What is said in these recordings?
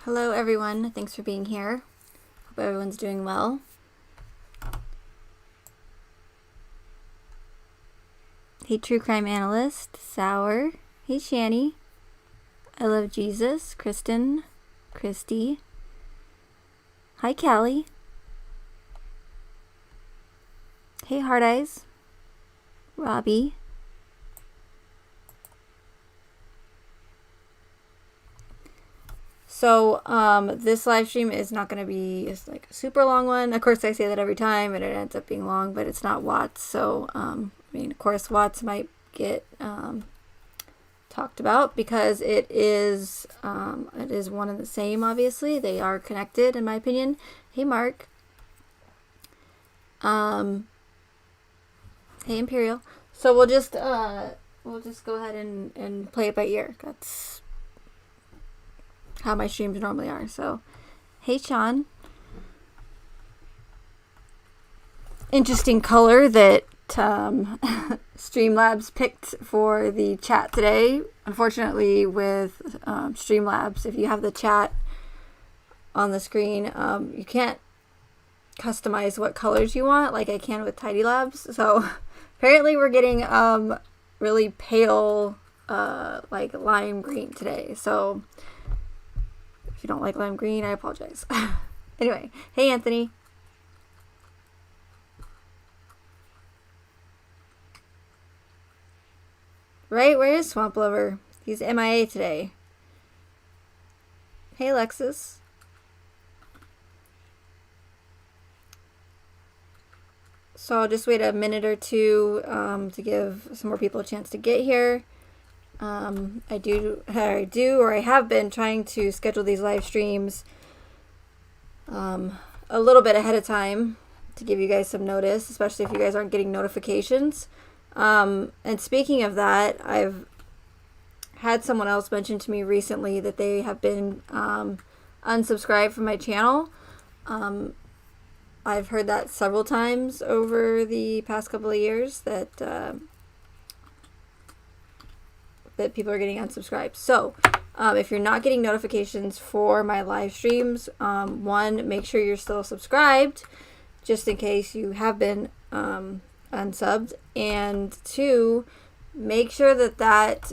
Hello everyone, thanks for being here. Hope everyone's doing well. Hey True Crime Analyst, Sour. Hey Shani. I Love Jesus, Kristen, Christy. Hi Callie. Hey Hard Eyes, Robbie. So, this live stream is not going to be like a super long one. Of course, I say that every time, and it ends up being long, but it's not Watts. So, of course, Watts might get talked about because it is one and the same. Obviously, they are connected, in my opinion. Hey, Mark. Hey, Imperial. So we'll just go ahead and play it by ear. That's how my streams normally are. So, hey Sean. Interesting color that Streamlabs picked for the chat today. Unfortunately, with Streamlabs, if you have the chat on the screen, you can't customize what colors you want like I can with Tidy Labs. So apparently we're getting really pale like lime green today. So if you don't like lime green, I apologize. Anyway, hey Anthony. Right, where is Swamp Lover? He's MIA today. Hey Alexis. So I'll just wait a minute or two to give some more people a chance to get here. I have been trying to schedule these live streams a little bit ahead of time to give you guys some notice, especially if you guys aren't getting notifications. And speaking of that, I've had someone else mention to me recently that they have been unsubscribed from my channel. I've heard that several times over the past couple of years that people are getting unsubscribed. So if you're not getting notifications for my live streams, one, make sure you're still subscribed just in case you have been unsubbed, and two, make sure that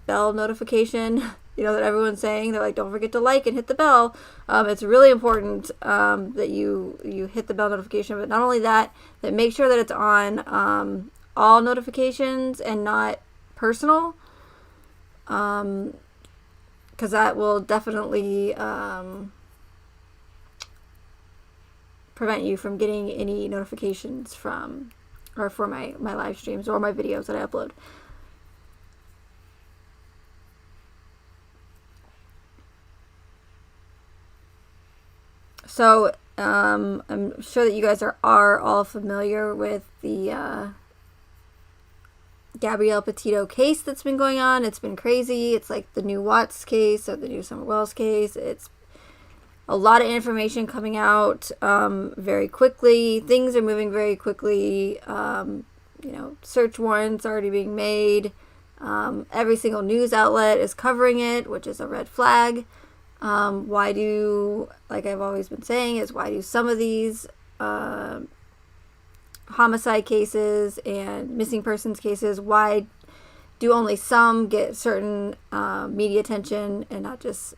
bell notification, that everyone's saying, they're like, don't forget to like and hit the bell. It's really important that you hit the bell notification, but not only that make sure that it's on all notifications and not personal, because that will definitely prevent you from getting any notifications for my live streams or my videos that I upload. So I'm sure that you guys are all familiar with the Gabrielle Petito case that's been going on. It's been crazy. It's like the new Watts case or the new Summer Wells case. It's a lot of information coming out very quickly. Things are moving very quickly. Search warrants already being made. Every single news outlet is covering it, which is a red flag. Why do, like I've always been saying, is why do some of these homicide cases and missing persons cases, why do only some get certain media attention and not just,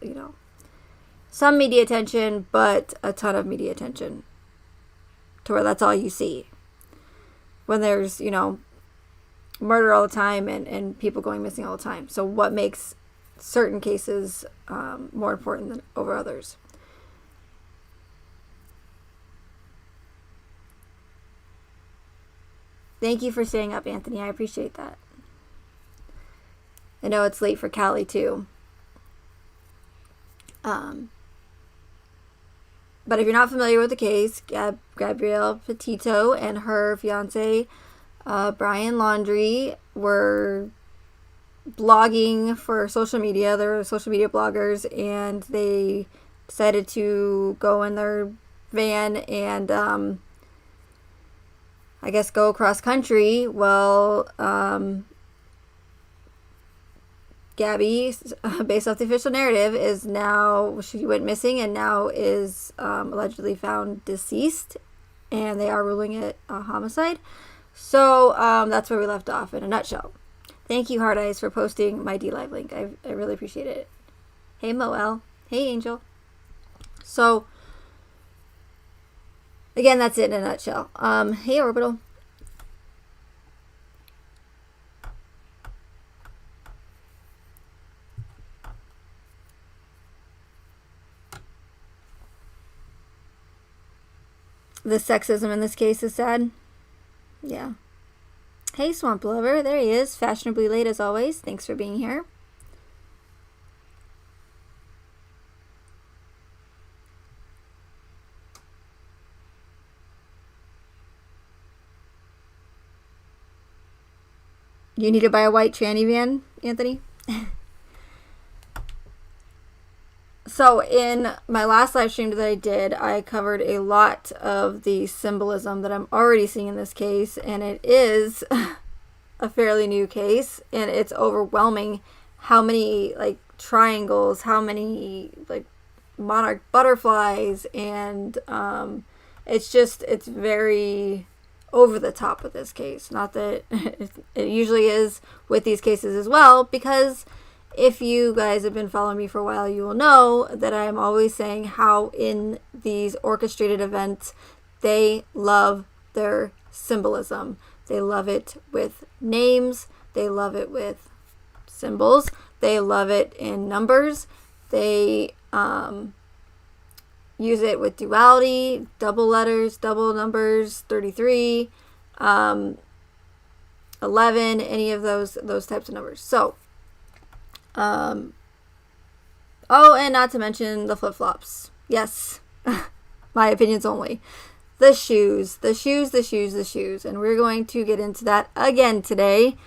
some media attention, but a ton of media attention to where that's all you see? When there's, murder all the time and people going missing all the time. So what makes certain cases more important than over others? Thank you for staying up, Anthony. I appreciate that. I know it's late for Callie too. But if you're not familiar with the case, Gabrielle Petito and her fiance Brian Laundrie were blogging for social media. They're social media bloggers, and they decided to go in their van and I guess go across country. Well, Gabby, based off the official narrative, is now, she went missing and now is allegedly found deceased, and they are ruling it a homicide. So that's where we left off in a nutshell. Thank you, Hard Eyes, for posting my DLive link. I really appreciate it. Hey, Moel. Hey, Angel. So, again, that's it in a nutshell. Hey, Orbital. The sexism in this case is sad. Yeah. Hey, Swamp Lover. There he is. Fashionably late as always. Thanks for being here. You need to buy a white tranny van, Anthony? So in my last live stream that I did, I covered a lot of the symbolism that I'm already seeing in this case, and it is a fairly new case, and it's overwhelming how many like triangles, how many like monarch butterflies, and it's very over the top with this case. Not that it usually is with these cases as well, because if you guys have been following me for a while, you will know that I am always saying how in these orchestrated events, they love their symbolism. They love it with names. They love it with symbols. They love it in numbers. They use it with duality, double letters, double numbers, 33, 11, any of those types of numbers. So, oh, and not to mention the flip-flops. Yes, my opinions only. The shoes. And we're going to get into that again today.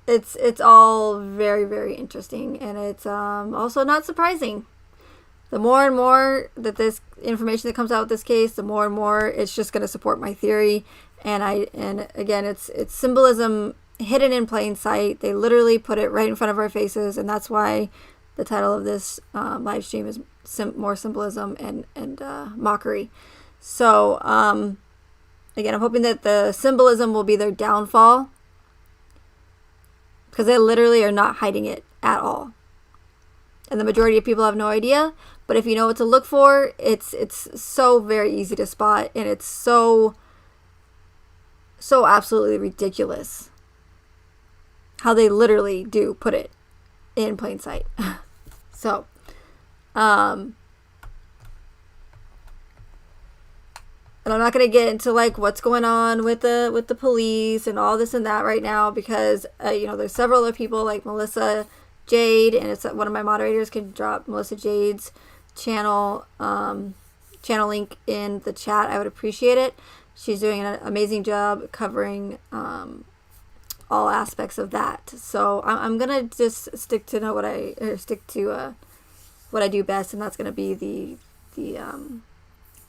It's all very, very interesting, and it's also not surprising. The more and more that this information that comes out with this case, the more and more it's just going to support my theory. And again, it's symbolism hidden in plain sight. They literally put it right in front of our faces, and that's why the title of this live stream is more symbolism and mockery. So again, I'm hoping that the symbolism will be their downfall, because they literally are not hiding it at all, and the majority of people have no idea. But if you know what to look for, it's so very easy to spot, and it's so absolutely ridiculous how they literally do put it in plain sight. So, and I'm not going to get into like what's going on with the police and all this and that right now, because there's several other people like Melissa Jade, and it's one of my moderators can drop Melissa Jade's channel link in the chat. I would appreciate it. She's doing an amazing job covering all aspects of that. So I'm gonna just stick to what I do best, and that's gonna be the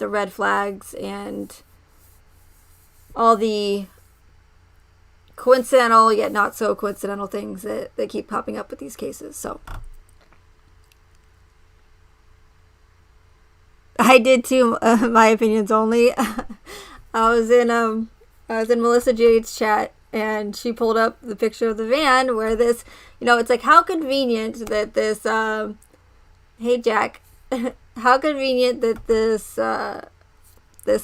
red flags and all the coincidental yet not so coincidental things that keep popping up with these cases. So I did too. My opinions only. I was in Melissa Jade's chat, and she pulled up the picture of the van where this, it's like, how convenient that this, hey Jack, how convenient that this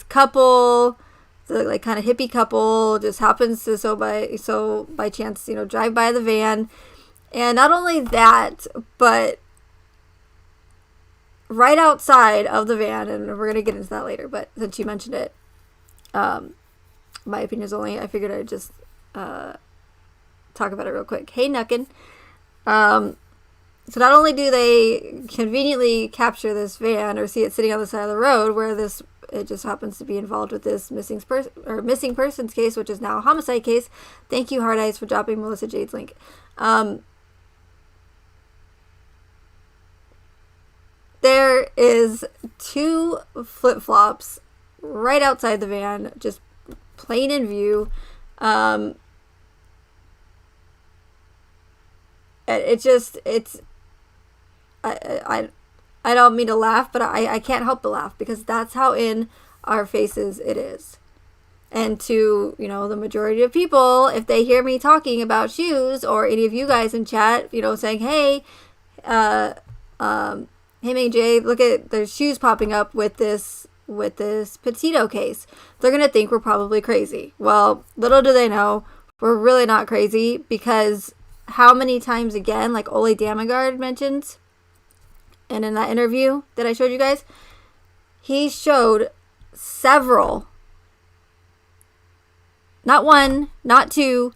couple, the like kind of hippie couple, just happens to by chance, drive by the van. And not only that, but right outside of the van, and we're going to get into that later, but since you mentioned it, my opinions only, I figured I'd just talk about it real quick. Hey, Nuckin. So not only do they conveniently capture this van or see it sitting on the side of the road where it just happens to be involved with this missing persons case, which is now a homicide case. Thank you, Hard Eyes, for dropping Melissa Jade's link. There is 2 flip-flops right outside the van, just plain in view. it's I don't mean to laugh, but I can't help but laugh because that's how in our faces it is. And to, the majority of people, if they hear me talking about shoes, or any of you guys in chat, saying, hey, hey, Mang Jay, look at, there's shoes popping up with this Petito case. They're going to think we're probably crazy. Well, little do they know, we're really not crazy, because how many times again, like Ole Damagard mentions, and in that interview that I showed you guys, he showed several, not one, not two,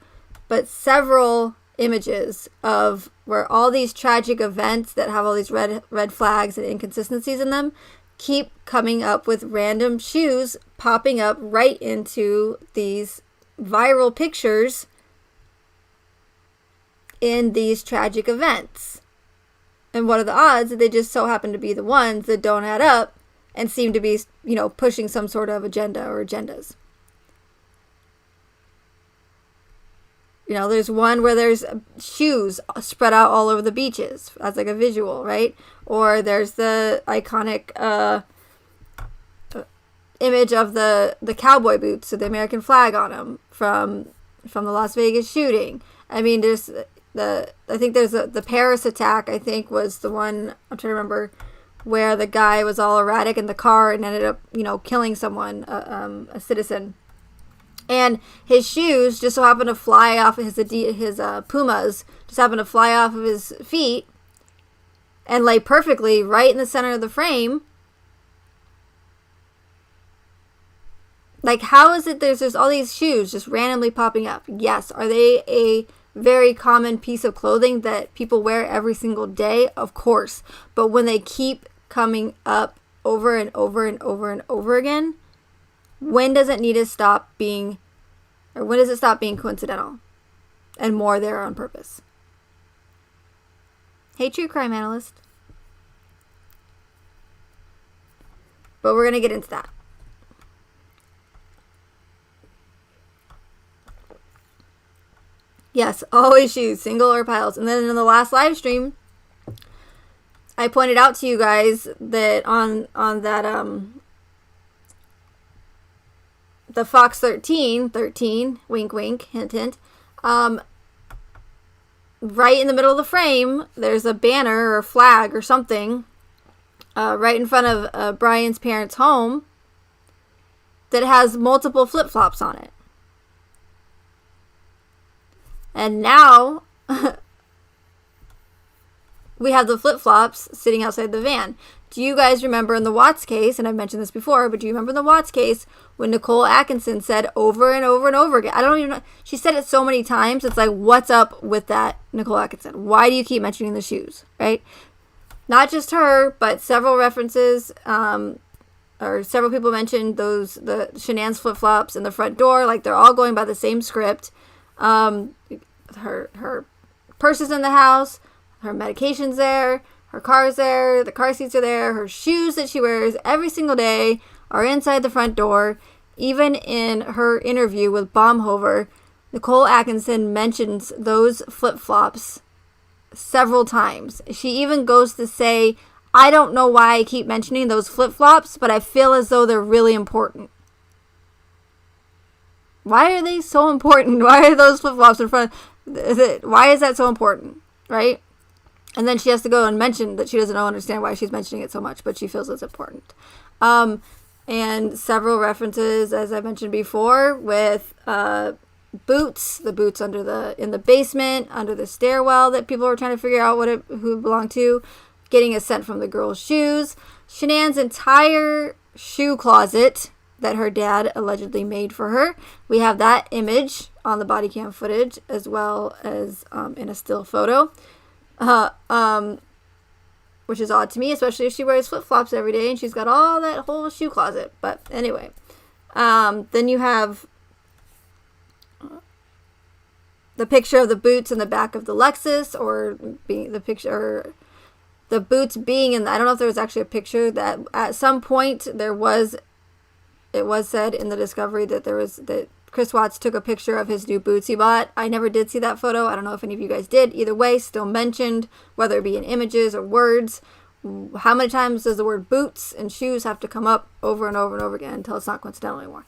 but several images of where all these tragic events that have all these red flags and inconsistencies in them keep coming up with random shoes popping up right into these viral pictures in these tragic events. And what are the odds that they just so happen to be the ones that don't add up and seem to be, pushing some sort of agenda or agendas? There's one where there's shoes spread out all over the beaches as like a visual, right? Or there's the iconic image of the cowboy boots with the American flag on them from the Las Vegas shooting. I mean, there's I think there's the Paris attack, I think, was the one, I'm trying to remember, where the guy was all erratic in the car and ended up, killing someone, a citizen. And his shoes just so happened to fly off of his Pumas, just happened to fly off of his feet and lay perfectly right in the center of the frame. Like, how is it there's just all these shoes just randomly popping up? Yes. Are they a very common piece of clothing that people wear every single day? Of course. But when they keep coming up over and over and over and over again, when does it need to stop being, or when does it stop being coincidental and more there on purpose? Hey, true crime analyst. But we're going to get into that. Yes, always shoes, single or piles. And then in the last live stream, I pointed out to you guys that on that the Fox 13, wink wink, hint hint, right in the middle of the frame, there's a banner or a flag or something right in front of Brian's parents' home that has multiple flip-flops on it. And now we have the flip-flops sitting outside the van. Do you guys remember in the Watts case, and I've mentioned this before, but do you remember in the Watts case when Nicole Atkinson said over and over and over again, I don't even know, she said it so many times, it's like, what's up with that, Nicole Atkinson? Why do you keep mentioning the shoes, right? Not just her, but several references, or several people mentioned the Shenan's flip-flops in the front door, like they're all going by the same script. Her purse is in the house, her medication's there, her car's there, the car seats are there, her shoes that she wears every single day are inside the front door. Even in her interview with Baumhover, Nicole Atkinson mentions those flip-flops several times. She even goes to say, I don't know why I keep mentioning those flip-flops, but I feel as though they're really important. Why are they so important? Why are those flip-flops in front? Why is that so important, right? And then she has to go and mention that she doesn't understand why she's mentioning it so much, but she feels it's important. And several references, as I mentioned before, with boots, the boots in the basement, under the stairwell that people were trying to figure out who it belonged to, getting a scent from the girl's shoes, Shenan's entire shoe closet that her dad allegedly made for her. We have that image on the body cam footage as well as in a still photo. Which is odd to me, especially if she wears flip-flops every day and she's got all that whole shoe closet. But anyway, then you have the picture of the boots in the back of the Lexus, or the picture, or the boots being in. I don't know if there was actually a picture that at some point it was said in the discovery that Chris Watts took a picture of his new boots he bought. I never did see that photo. I don't know if any of you guys did. Either way, still mentioned, whether it be in images or words. How many times does the word boots and shoes have to come up over and over and over again until it's not coincidental anymore?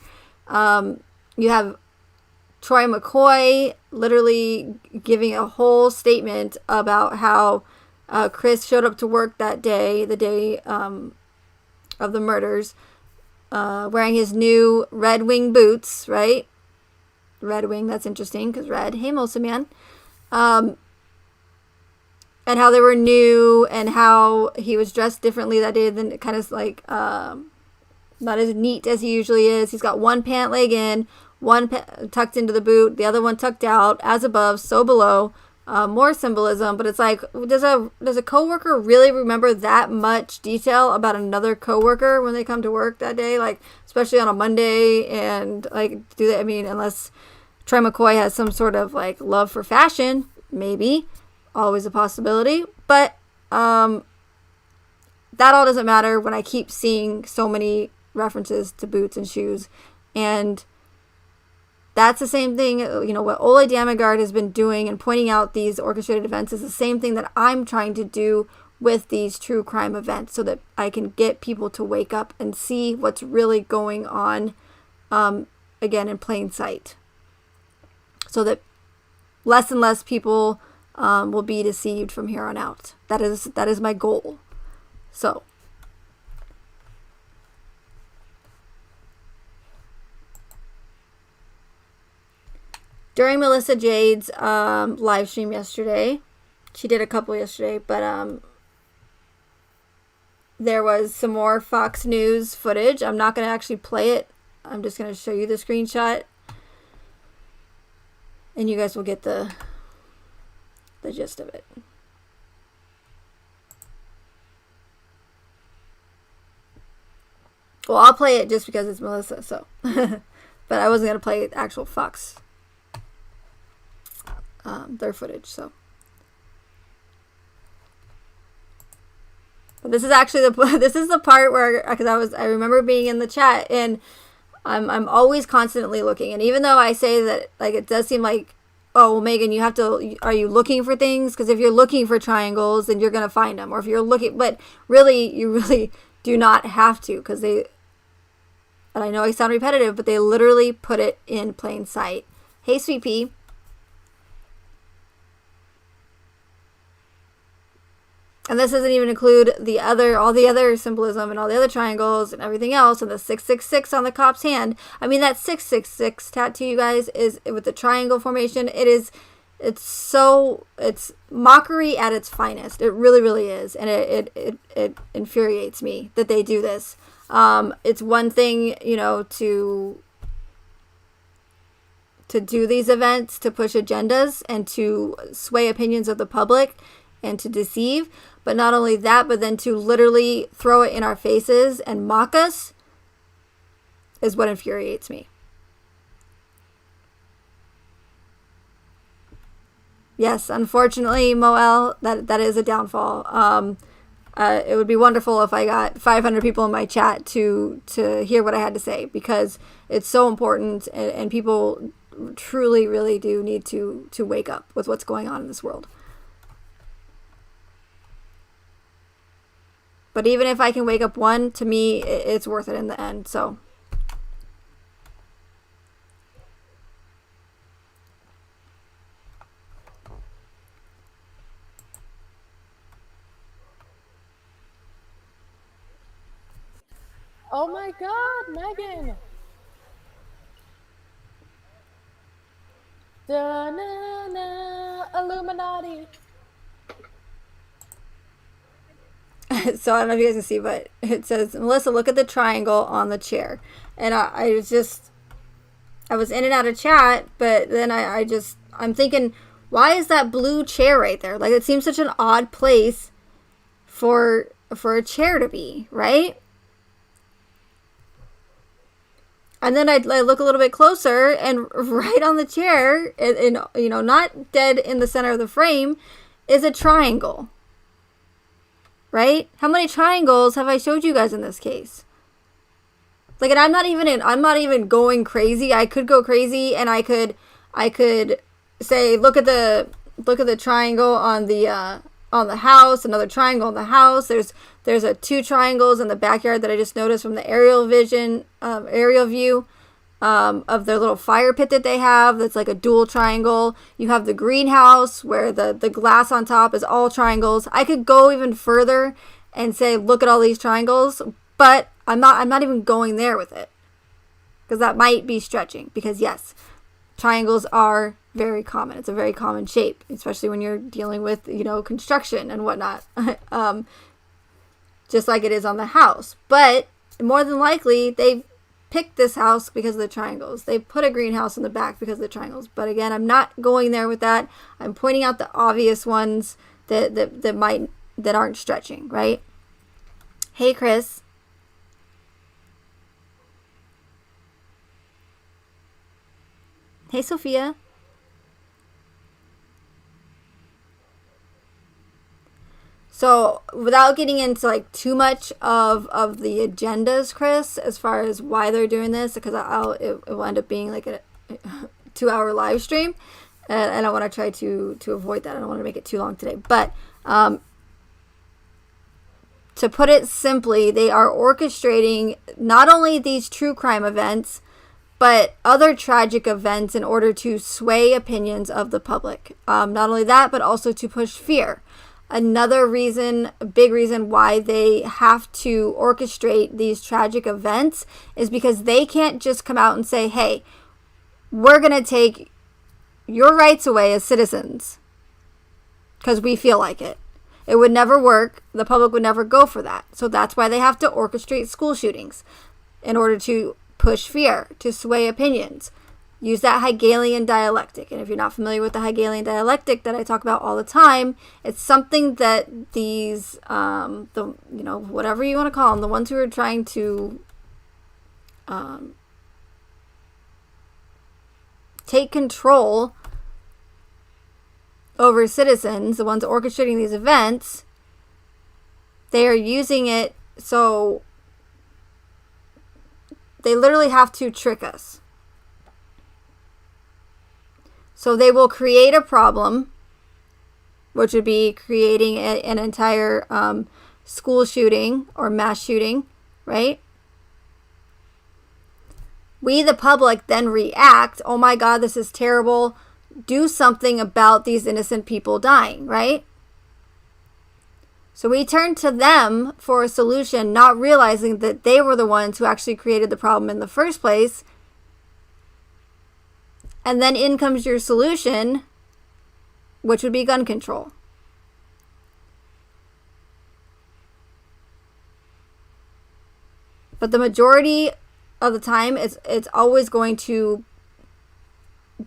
You have Troy McCoy literally giving a whole statement about how Chris showed up to work that day, the day of the murders, wearing his new Red Wing boots, right? Red Wing, that's interesting, because red. Hey, Melissa, man. And how they were new, and how he was dressed differently that day than kind of like not as neat as he usually is. He's got one pant leg in, one tucked into the boot, the other one tucked out, as above, so below. More symbolism, but it's like, does a coworker really remember that much detail about another coworker when they come to work that day? Like, especially on a Monday, and like, do they? I mean, unless Troy McCoy has some sort of like love for fashion, maybe. Always a possibility, but that all doesn't matter when I keep seeing so many references to boots and shoes. And that's the same thing, you know, what Ole Damigard has been doing and pointing out these orchestrated events is the same thing that I'm trying to do with these true crime events, so that I can get people to wake up and see what's really going on, again, in plain sight, so that less and less people will be deceived from here on out. That is my goal. So during Melissa Jade's live stream yesterday, she did a couple yesterday, but there was some more Fox News footage. I'm not going to actually play it. I'm just going to show you the screenshot, and you guys will get the gist of it. Well, I'll play it just because it's Melissa, so. But I wasn't going to play actual Fox, their footage, so. But this is actually this is the part where, because I remember being in the chat, and I'm always constantly looking, and even though I say that, like, it does seem like, oh, well, Megan, are you looking for things? Because if you're looking for triangles, then you're going to find them. Or if you're looking, but really, you really do not have to, because and I know I sound repetitive, but they literally put it in plain sight. Hey, Sweet Pea. And this doesn't even include all the other symbolism and all the other triangles and everything else, and the 666 on the cop's hand. I mean, that 666 tattoo, you guys, is with the triangle formation. It's mockery at its finest. It really, really is. And it infuriates me that they do this. It's one thing, you know, to do these events, to push agendas and to sway opinions of the public and to deceive. But not only that, but then to literally throw it in our faces and mock us is what infuriates me. Yes, unfortunately, Moel, that is a downfall. It would be wonderful if I got 500 people in my chat to hear what I had to say, because it's so important, and people truly, really do need to wake up with what's going on in this world. But even if I can wake up one, to me, it's worth it in the end. So. Oh my God, Megan. Da-na-na, Illuminati. So I don't know if you guys can see, but it says, Melissa, look at the triangle on the chair. And I was in and out of chat, but then I'm thinking, why is that blue chair right there? Like, it seems such an odd place for a chair to be, right? And then I look a little bit closer, and right on the chair, and you know, not dead in the center of the frame, is a triangle. Right? How many triangles have I showed you guys in this case? Like, and I'm not even going crazy. I could go crazy, and I could say, look at the triangle on the house, another triangle on the house. There's two triangles in the backyard that I just noticed from the aerial view of their little fire pit that they have. That's like a dual triangle. You have the greenhouse where the glass on top is all triangles. I could go even further and say, look at all these triangles, but I'm not even going there with it, because that might be stretching. Because yes, triangles are very common. It's a very common shape, especially when you're dealing with, construction and whatnot. Just like it is on the house. But more than likely, they picked this house because of the triangles. They put a greenhouse in the back because of the triangles. But again, I'm not going there with that. I'm pointing out the obvious ones that aren't stretching, right? Hey, Chris. Hey, Sophia. So without getting into like too much of the agendas, Chris, as far as why they're doing this, because it will end up being like a 2-hour live stream, and I want to try to avoid that. I don't want to make it too long today. But to put it simply, they are orchestrating not only these true crime events, but other tragic events in order to sway opinions of the public. Not only that, but also to push fear. Another reason, a big reason why they have to orchestrate these tragic events is because they can't just come out and say, hey, we're going to take your rights away as citizens because we feel like it. It would never work. The public would never go for that. So that's why they have to orchestrate school shootings in order to push fear, to sway opinions. Use that Hegelian dialectic. And if you're not familiar with the Hegelian dialectic that I talk about all the time, it's something that these, whatever you want to call them, the ones who are trying to take control over citizens, the ones orchestrating these events, they are using it so they literally have to trick us. So they will create a problem, which would be creating an entire school shooting or mass shooting, right? We, the public, then react, oh my God, this is terrible. Do something about these innocent people dying, right? So we turn to them for a solution, not realizing that they were the ones who actually created the problem in the first place. And then in comes your solution, which would be gun control. But the majority of the time, it's always going to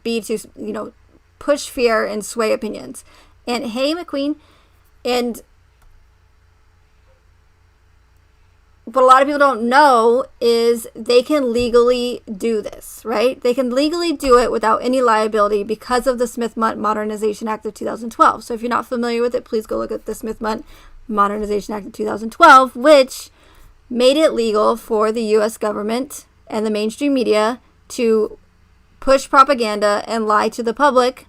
be to, push fear and sway opinions. And hey, McQueen, and what a lot of people don't know is they can legally do this, right? They can legally do it without any liability because of the Smith-Mundt Modernization Act of 2012. So if you're not familiar with it, please go look at the Smith-Mundt Modernization Act of 2012, which made it legal for the U.S. government and the mainstream media to push propaganda and lie to the public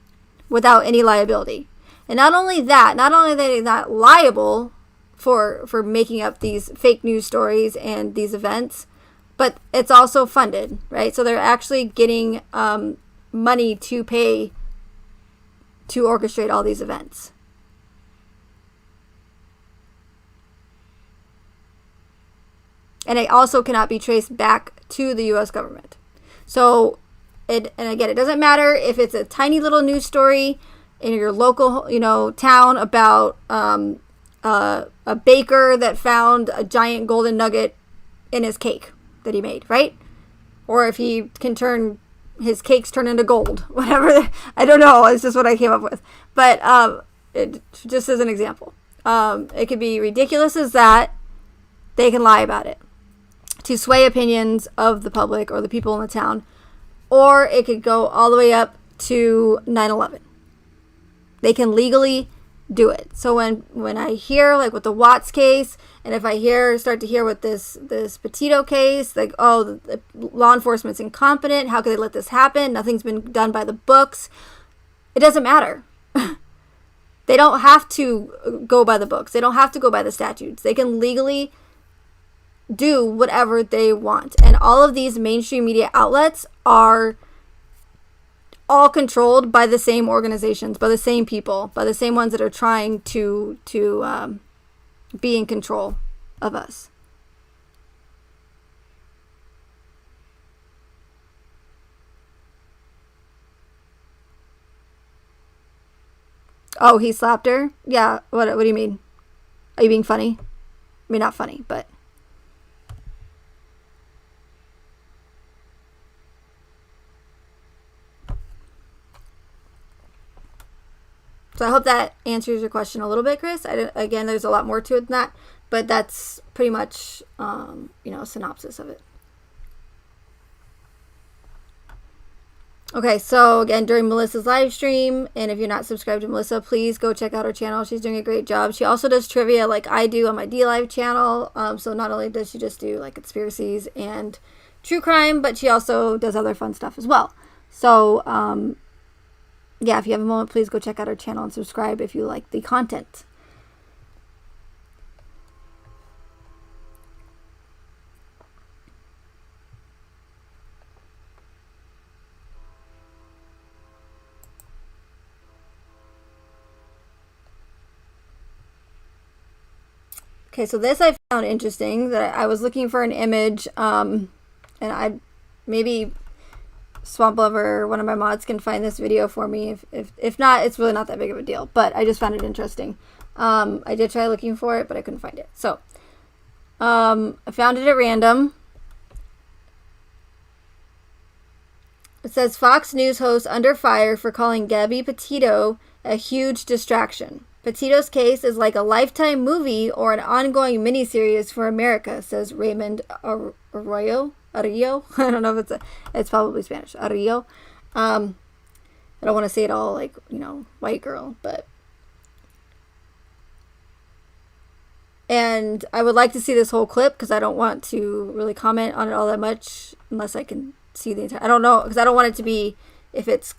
without any liability. And not only that, not only are they not liable for making up these fake news stories and these events, but it's also funded, right? So they're actually getting money to pay to orchestrate all these events. And it also cannot be traced back to the U.S. government. So, and again, it doesn't matter if it's a tiny little news story in your local, town about a baker that found a giant golden nugget in his cake that he made, right? Or if he can turn his cakes turn into gold, whatever. I don't know. It's just what I came up with. But it just as an example, it could be ridiculous as that. They can lie about it to sway opinions of the public or the people in the town, or it could go all the way up to 9/11. They can legally do it. So when I hear like with the Watts case, and if I start to hear with this Petito case, like, oh, the law enforcement's incompetent, how could they let this happen? Nothing's been done by the books. It doesn't matter. They don't have to go by the books. They don't have to go by the statutes. They can legally do whatever they want. And all of these mainstream media outlets are all controlled by the same organizations, by the same people, by the same ones that are trying to be in control of us. Oh, he slapped her? Yeah, what do you mean? Are you being funny? I mean, not funny, but... So I hope that answers your question a little bit, Chris. Again, there's a lot more to it than that, but that's pretty much, a synopsis of it. Okay, so again, during Melissa's live stream, and if you're not subscribed to Melissa, please go check out her channel. She's doing a great job. She also does trivia like I do on my DLive channel. So not only does she just do like conspiracies and true crime, but she also does other fun stuff as well. So, yeah, if you have a moment, please go check out our channel and subscribe if you like the content. Okay, so this I found interesting, that I was looking for an image, and I maybe Swamp Lover, one of my mods, can find this video for me. If not, it's really not that big of a deal, but I just found it interesting. I did try looking for it, but I couldn't find it. So, I found it at random. It says, Fox News host under fire for calling Gabby Petito a huge distraction. Petito's case is like a Lifetime movie or an ongoing miniseries for America, says Raymond Arroyo. I don't know if it's probably Spanish. Arroyo. I don't want to say it all like, white girl, but. And I would like to see this whole clip because I don't want to really comment on it all that much unless I can see the entire. I don't know, because I don't want it to be, if it's,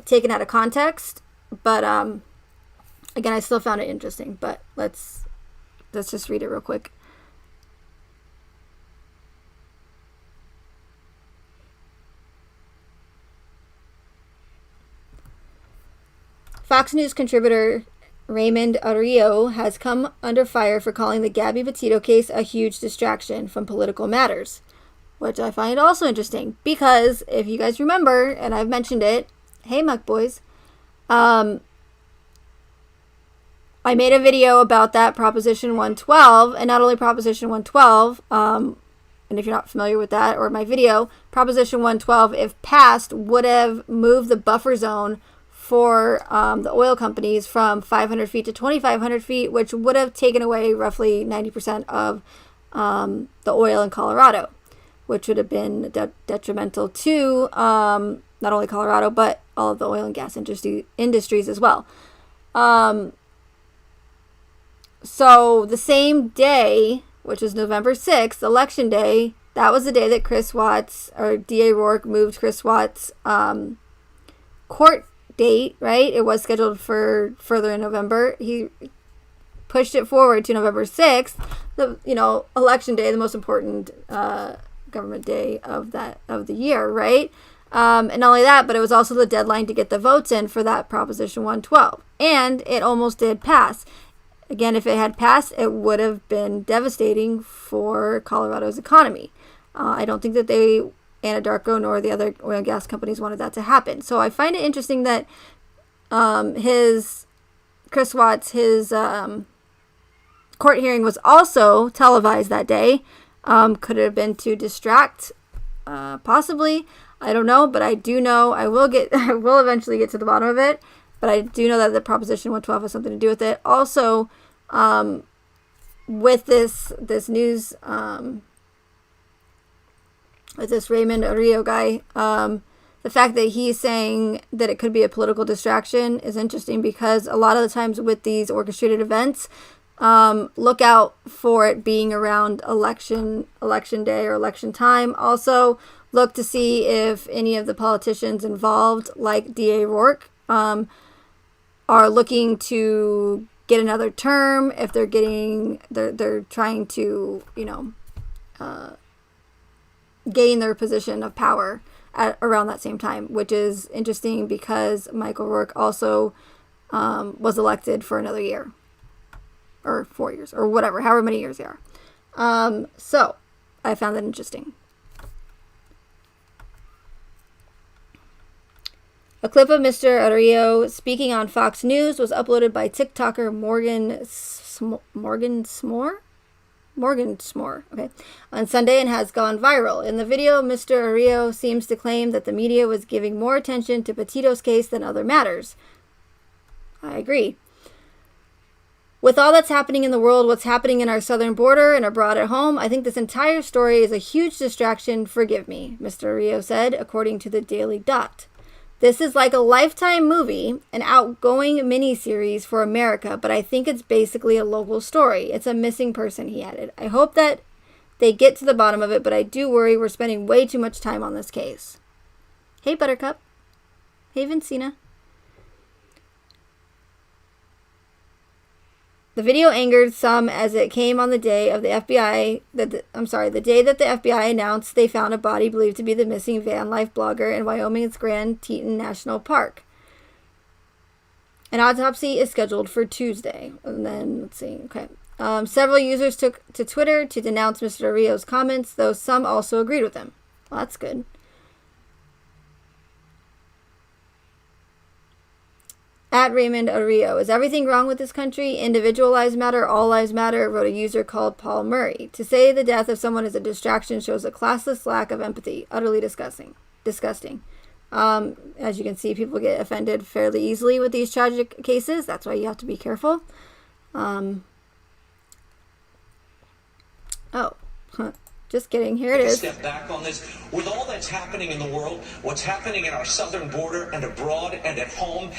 taken out of context. But, again, I still found it interesting, but let's just read it real quick. Fox News contributor Raymond Arroyo has come under fire for calling the Gabby Petito case a huge distraction from political matters, which I find also interesting because if you guys remember, and I've mentioned it, hey Muck Boys, I made a video about that Proposition 112, and not only Proposition 112, and if you're not familiar with that, or my video, Proposition 112, if passed, would have moved the buffer zone for the oil companies from 500 feet to 2,500 feet, which would have taken away roughly 90% of the oil in Colorado, which would have been detrimental to not only Colorado, but all of the oil and gas industries as well. So the same day, which was November 6th, Election Day, that was the day that Chris Watts, or D.A. Rourke, moved Chris Watts' court date, right? It was scheduled for further in November. He pushed it forward to November 6th, Election Day, the most important government day of the year, right? And not only that, but it was also the deadline to get the votes in for that Proposition 112. And it almost did pass. Again, if it had passed, it would have been devastating for Colorado's economy. I don't think that Anadarko nor the other oil and gas companies wanted that to happen. So I find it interesting that Chris Watts, his court hearing was also televised that day. Could it have been to distract? Possibly. I don't know, but I do know I will eventually get to the bottom of it. But I do know that the Proposition 112 has something to do with it. Also, with this news, with this Raymond Arroyo guy, the fact that he's saying that it could be a political distraction is interesting, because a lot of the times with these orchestrated events, look out for it being around election day or election time. Also, look to see if any of the politicians involved, like DA Rourke, are looking to get another term, if they're trying to, gain their position of power at around that same time, which is interesting because Michael Rourke also was elected for another year, or 4 years, or whatever, however many years they are. So I found that interesting. A clip of Mr. Ario speaking on Fox News was uploaded by TikToker Morgan S'more, okay, on Sunday and has gone viral. In the video, Mr. Ario seems to claim that the media was giving more attention to Petito's case than other matters. I agree. With all that's happening in the world, what's happening in our southern border and abroad at home, I think this entire story is a huge distraction. Forgive me, Mr. Ario said, according to the Daily Dot. This is like a Lifetime movie, an outgoing miniseries for America, but I think it's basically a local story. It's a missing person, he added. I hope that they get to the bottom of it, but I do worry we're spending way too much time on this case. Hey, Buttercup. Hey, Vincina. The video angered some as it came on the day of the FBI, the day that the FBI announced they found a body believed to be the missing van life blogger in Wyoming's Grand Teton National Park. An autopsy is scheduled for Tuesday. And then, let's see, okay. Several users took to Twitter to denounce Mr. Ario's comments, though some also agreed with him. Well, that's good. At Raymond Ario, is everything wrong with this country? Individual lives matter, all lives matter, wrote a user called Paul Murray. To say the death of someone is a distraction shows a classless lack of empathy. Utterly disgusting. As you can see, people get offended fairly easily with these tragic cases. That's why you have to be careful. Just kidding. Here it is. Step back on this. With all that's happening in the world, what's happening in our southern border and abroad and at home,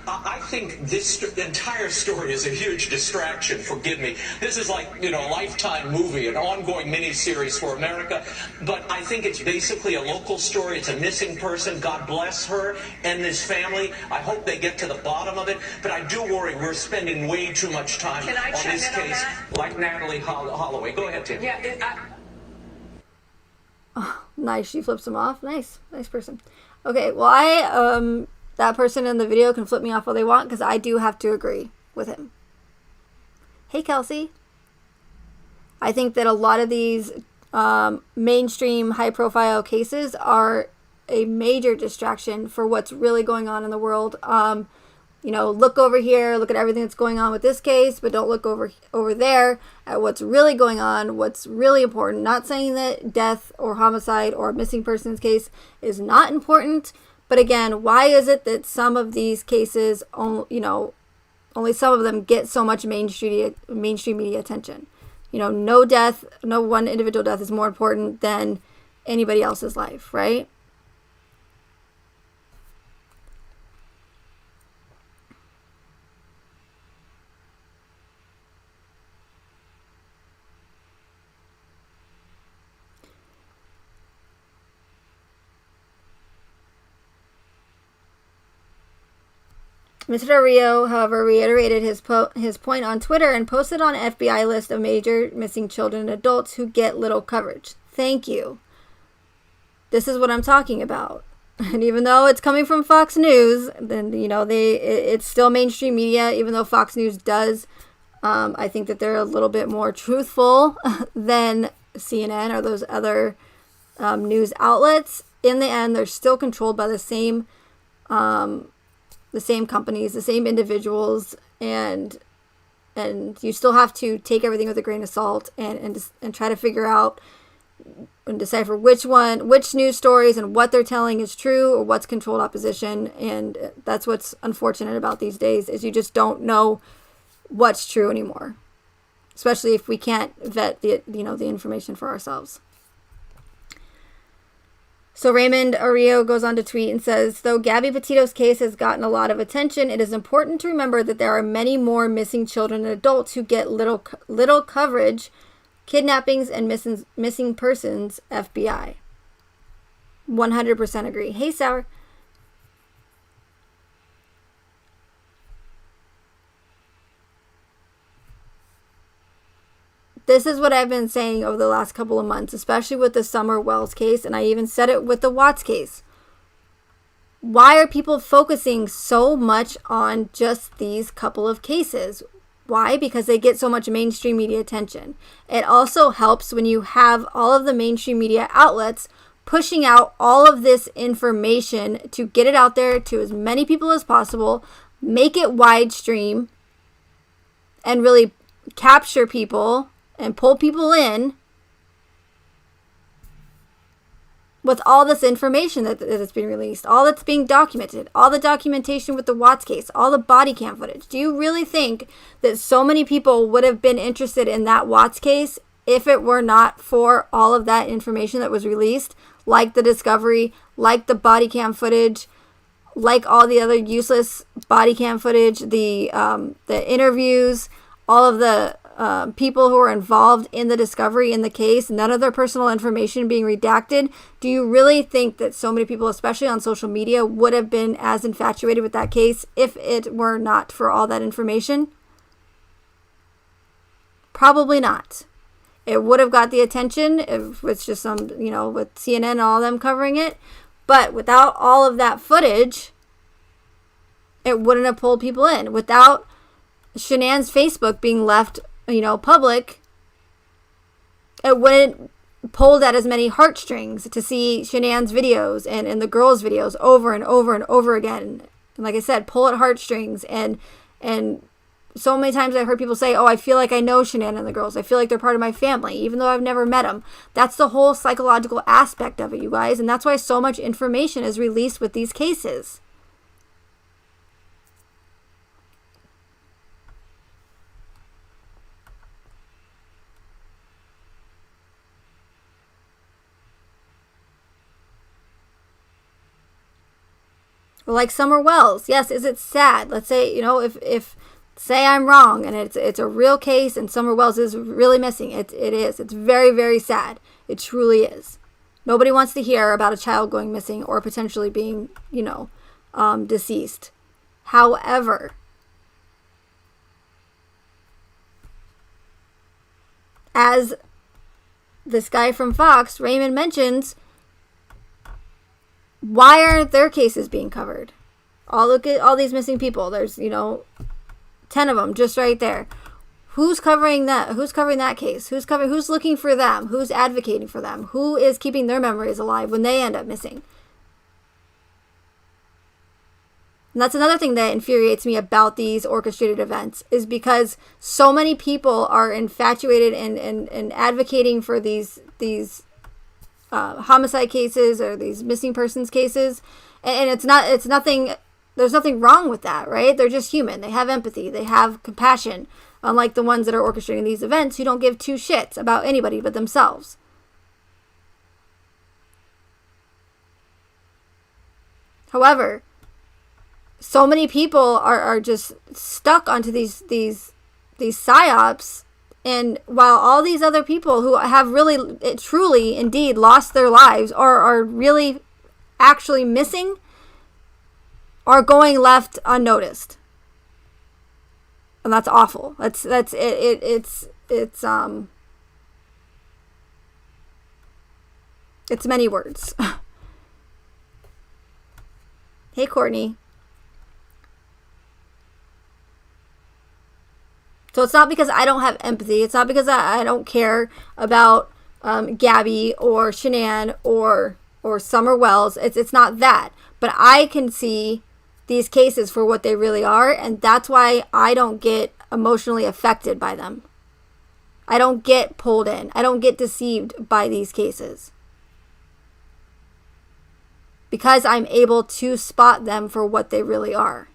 I think this entire story is a huge distraction. Forgive me. This is like, a Lifetime movie, an ongoing miniseries for America. But I think it's basically a local story. It's a missing person. God bless her and this family. I hope they get to the bottom of it. But I do worry we're spending way too much time on this case. Like Natalie Holloway. Go ahead, Tim. Yeah, Oh, nice. She flips him off. Nice person. Okay, well, that person in the video can flip me off all they want, because I do have to agree with him. Hey, Kelsey. I think that a lot of these mainstream high-profile cases are a major distraction for what's really going on in the world. Look over here, look at everything that's going on with this case, but don't look over there at what's really going on, what's really important. Not saying that death or homicide or missing persons case is not important, but again, why is it that some of these cases, only some of them get so much mainstream media attention? No one individual death is more important than anybody else's life, right? Mr. Ario, however, reiterated his point on Twitter and posted on an FBI list of major missing children and adults who get little coverage. Thank you. This is what I'm talking about. And even though it's coming from Fox News, then, it's still mainstream media, even though Fox News does. I think that they're a little bit more truthful than CNN or those other news outlets. In the end, they're still controlled by the same companies, the same individuals, and you still have to take everything with a grain of salt and try to figure out and decipher which news stories and what they're telling is true or what's controlled opposition. And that's what's unfortunate about these days, is you just don't know what's true anymore, especially if we can't vet the information for ourselves. So Raymond Ario goes on to tweet and says, though Gabby Petito's case has gotten a lot of attention, it is important to remember that there are many more missing children and adults who get little coverage, kidnappings and missing persons, FBI. 100% agree. Hey, Sour. This is what I've been saying over the last couple of months, especially with the Summer Wells case, and I even said it with the Watts case. Why are people focusing so much on just these couple of cases? Why? Because they get so much mainstream media attention. It also helps when you have all of the mainstream media outlets pushing out all of this information to get it out there to as many people as possible, make it widestream, and really capture people and pull people in with all this information that is being released, all that's being documented, all the documentation with the Watts case, all the body cam footage. Do you really think that so many people would have been interested in that Watts case if it were not for all of that information that was released, like the discovery, like the body cam footage, like all the other useless body cam footage, the interviews, all of the people who are involved in the discovery in the case, none of their personal information being redacted? Do you really think that so many people, especially on social media, would have been as infatuated with that case if it were not for all that information? Probably not. It would have got the attention if it's just some, with CNN and all them covering it. But without all of that footage, it wouldn't have pulled people in. Without Shanann's Facebook being left public, it wouldn't pulled at as many heartstrings to see Shanann's videos and the girls' videos over and over and over again. And like I said, pull at heartstrings. And so many times I heard people say, oh, I feel like I know Shanann and the girls. I feel like they're part of my family, even though I've never met them. That's the whole psychological aspect of it, you guys. And that's why so much information is released with these cases. Like Summer Wells. Yes, is it sad? Let's say, if say I'm wrong and it's a real case and Summer Wells is really missing. It is. It's very, very sad. It truly is. Nobody wants to hear about a child going missing or potentially being, deceased. However, as this guy from Fox, Raymond, mentions, why aren't their cases being covered? Look at all these missing people. There's, 10 of them just right there. Who's covering that? Who's covering that case? Who's looking for them? Who's advocating for them? Who is keeping their memories alive when they end up missing? And that's another thing that infuriates me about these orchestrated events, is because so many people are infatuated and advocating for these homicide cases or these missing persons cases, and it's nothing. There's nothing wrong with that, right? They're just human. They have empathy. They have compassion, unlike the ones that are orchestrating these events who don't give two shits about anybody but themselves. However, so many people are just stuck onto these psyops. And while all these other people who have really, truly, indeed lost their lives or are really actually missing are going left unnoticed. And that's awful. It's many words. Hey, Courtney. So it's not because I don't have empathy. It's not because I don't care about Gabby or Shanann or Summer Wells. It's not that. But I can see these cases for what they really are, and that's why I don't get emotionally affected by them. I don't get pulled in. I don't get deceived by these cases. Because I'm able to spot them for what they really are.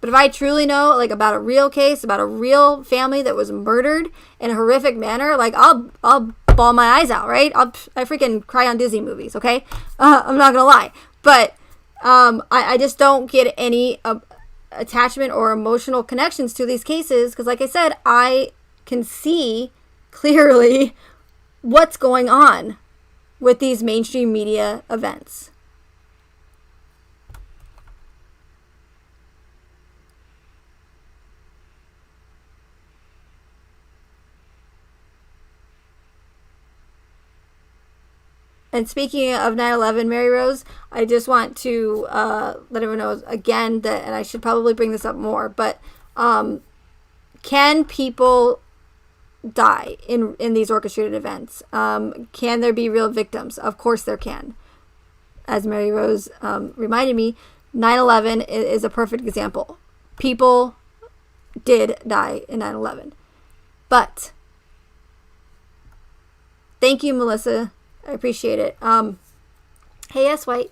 But if I truly know, like, about a real case, about a real family that was murdered in a horrific manner, like, I'll bawl my eyes out, right? I freaking cry on Disney movies, okay? I'm not gonna lie. But I just don't get any attachment or emotional connections to these cases because, like I said, I can see clearly what's going on with these mainstream media events. And speaking of 9/11, Mary Rose, I just want to let everyone know again that, and I should probably bring this up more, but can people die in these orchestrated events? Can there be real victims? Of course there can. As Mary Rose reminded me, 9/11 is a perfect example. People did die in 9/11. But thank you, Melissa. I appreciate it. Hey, yes, White.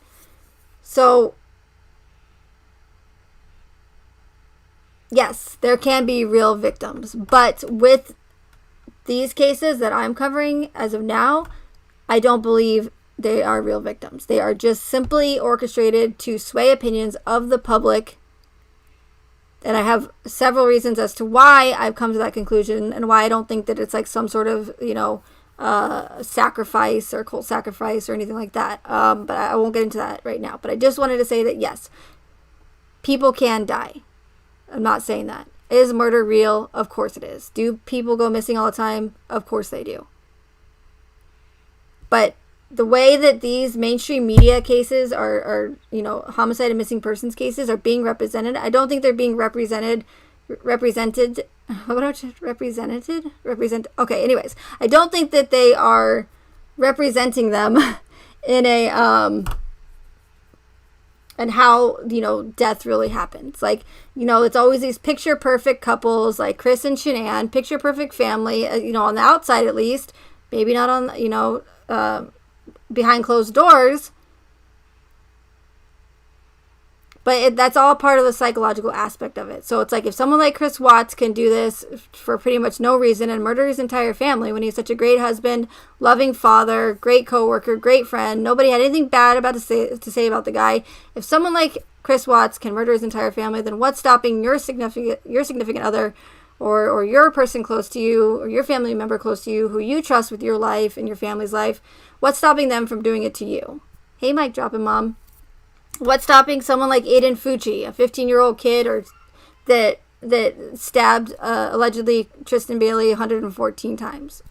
So, yes, there can be real victims. But with these cases that I'm covering as of now, I don't believe they are real victims. They are just simply orchestrated to sway opinions of the public. And I have several reasons as to why I've come to that conclusion and why I don't think that it's like some sort of, sacrifice or cult sacrifice or anything like that. But I won't get into that right now. But I just wanted to say that, yes, people can die. I'm not saying that. Is murder real? Of course it is. Do people go missing all the time? Of course they do. But the way that these mainstream media cases are homicide and missing persons cases are being represented, I don't think they're being represented. Okay, anyways, I don't think that they are representing them in a and how death really happens. Like, it's always these picture perfect couples like Chris and Shanann, picture perfect family, on the outside at least, maybe not on behind closed doors. But that's all part of the psychological aspect of it. So it's like if someone like Chris Watts can do this for pretty much no reason and murder his entire family when he's such a great husband, loving father, great coworker, great friend, nobody had anything bad about to say about the guy. If someone like Chris Watts can murder his entire family, then what's stopping your significant other or your person close to you or your family member close to you who you trust with your life and your family's life? What's stopping them from doing it to you? Hey, Mike, dropping mom. What's stopping someone like Aiden Fucci, a 15-year-old kid that stabbed allegedly Tristan Bailey 114 times?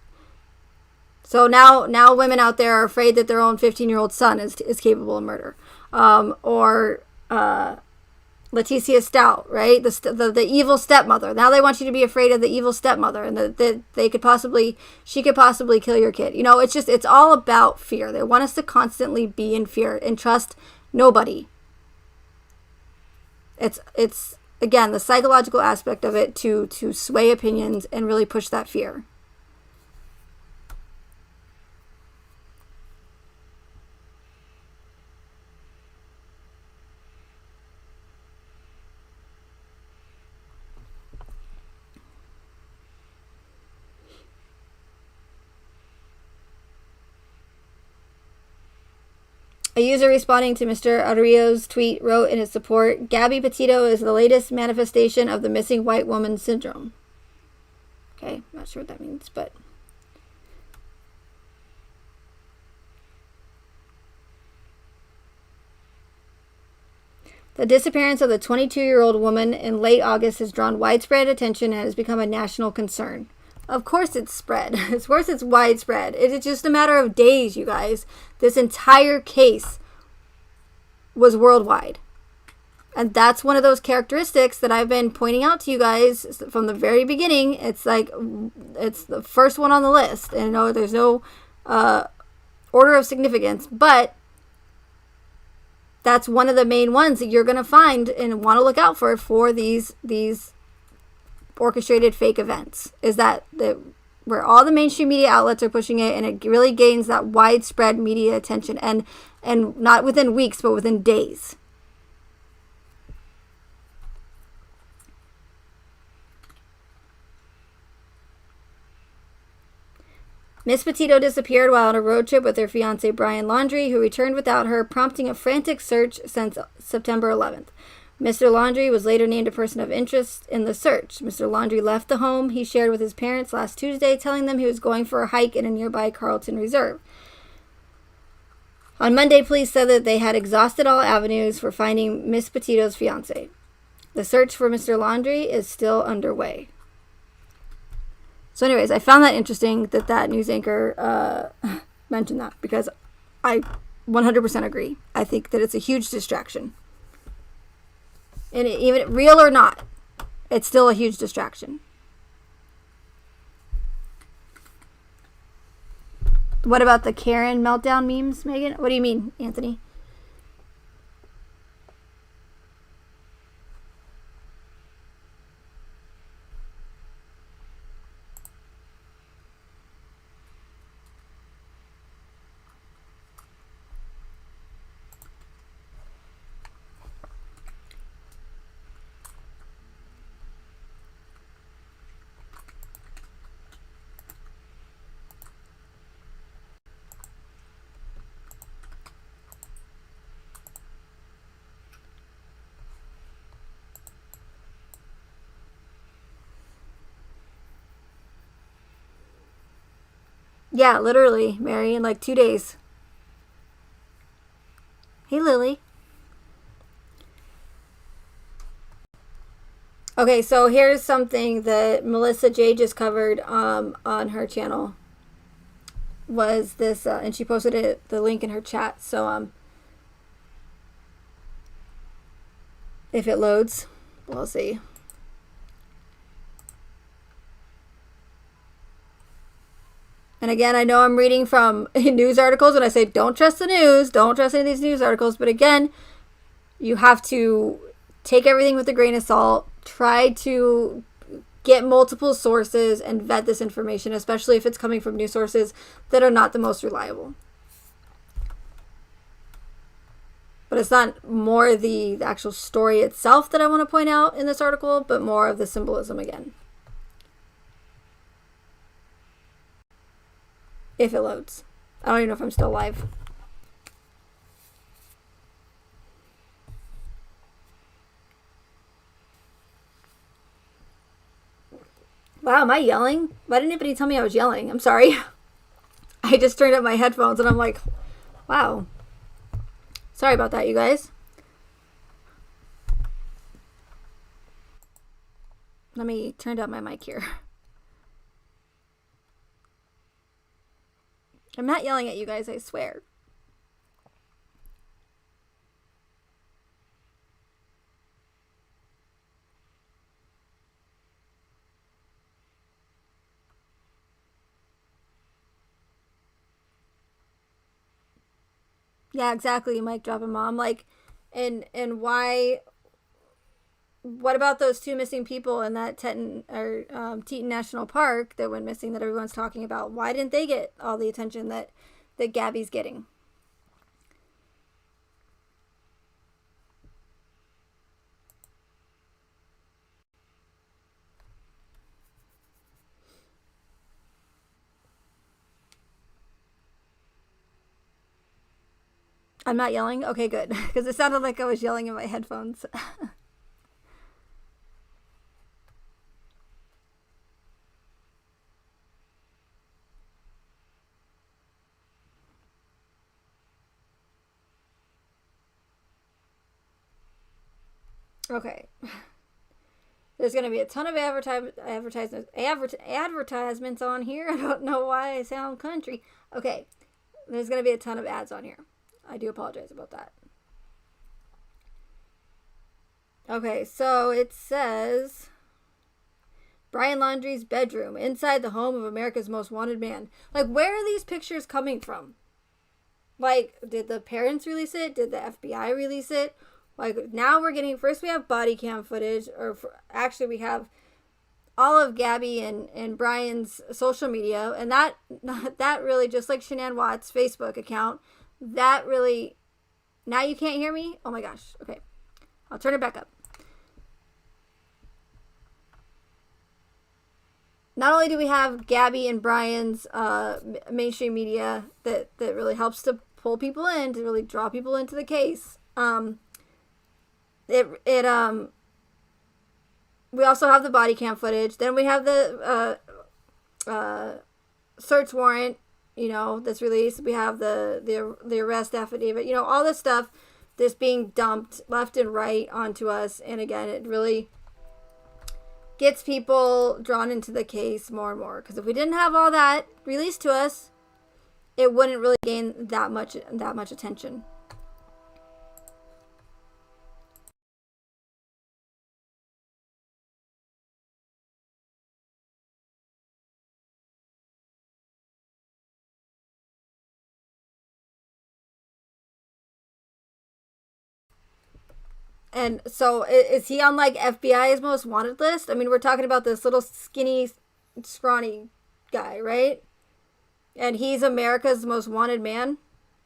So now women out there are afraid that their own 15-year-old son is capable of murder. Or Leticia Stout, right? The evil stepmother. Now they want you to be afraid of the evil stepmother and that she could possibly kill your kid. It's all about fear. They want us to constantly be in fear and trust nobody. It's again the psychological aspect of it to sway opinions and really push that fear. A user responding to Mr. Arroyo's tweet wrote in his support, Gabby Petito is the latest manifestation of the missing white woman syndrome. Okay, not sure what that means, but... The disappearance of the 22-year-old woman in late August has drawn widespread attention and has become a national concern. Of course it's spread. Of course it's widespread. It's just a matter of days, you guys. This entire case was worldwide. And that's one of those characteristics that I've been pointing out to you guys from the very beginning. It's like, it's the first one on the list. And no, there's no order of significance. But that's one of the main ones that you're going to find and want to look out for these orchestrated fake events, is that where all the mainstream media outlets are pushing it, and it really gains that widespread media attention, and not within weeks but within days. Miss Petito disappeared while on a road trip with her fiancé Brian Laundrie, who returned without her, prompting a frantic search since September 11th. Mr. Laundrie was later named a person of interest in the search. Mr. Laundrie left the home he shared with his parents last Tuesday, telling them he was going for a hike in a nearby Carlton Reserve. On Monday, police said that they had exhausted all avenues for finding Miss Petito's fiancé. The search for Mr. Laundrie is still underway. So anyways, I found that interesting that news anchor mentioned that, because I 100% agree. I think that it's a huge distraction. And even real or not, it's still a huge distraction. What about the Karen meltdown memes, Megan? What do you mean, Anthony? Yeah, literally, Mary, in like 2 days. Hey, Lily. Okay, so here's something that Melissa J just covered on her channel. Was this, and she posted the link in her chat. So if it loads, we'll see. And again, I know I'm reading from news articles and I say don't trust the news, don't trust any of these news articles. But again, you have to take everything with a grain of salt. Try to get multiple sources and vet this information, especially if it's coming from news sources that are not the most reliable. But it's not more the actual story itself that I want to point out in this article, but more of the symbolism again. If it loads. I don't even know if I'm still live. Wow, am I yelling? Why didn't anybody tell me I was yelling? I'm sorry. I just turned up my headphones and I'm like, wow. Sorry about that, you guys. Let me turn up my mic here. I'm not yelling at you guys, I swear. Yeah, exactly, mic dropping mom. Like, and why? What about those 2 missing people in that Teton National Park that went missing that everyone's talking about? Why didn't they get all the attention that Gabby's getting? I'm not yelling? Okay, good. Because it sounded like I was yelling in my headphones. Okay. There's going to be a ton of advertisements on here. I don't know why I sound country. Okay. There's going to be a ton of ads on here. I do apologize about that. Okay, so it says Brian Laundrie's bedroom inside the home of America's most wanted man. Like, where are these pictures coming from? Like, did the parents release it? Did the FBI release it? Like, now we're getting, first we have body cam footage, actually we have all of Gabby and Brian's social media, and that really, just like Shanann Watts' Facebook account, that really, now you can't hear me? Oh my gosh, okay. I'll turn it back up. not only do we have Gabby and Brian's mainstream media that really helps to pull people in, to really draw people into the case. We also have the body cam footage. Then we have the search warrant, that's released. We have the arrest affidavit. All this stuff that's being dumped left and right onto us. And again, it really gets people drawn into the case more and more. Because if we didn't have all that released to us, it wouldn't really gain that much attention. And so, is he on like FBI's most wanted list? I mean, we're talking about this little skinny, scrawny guy, right? And he's America's most wanted man.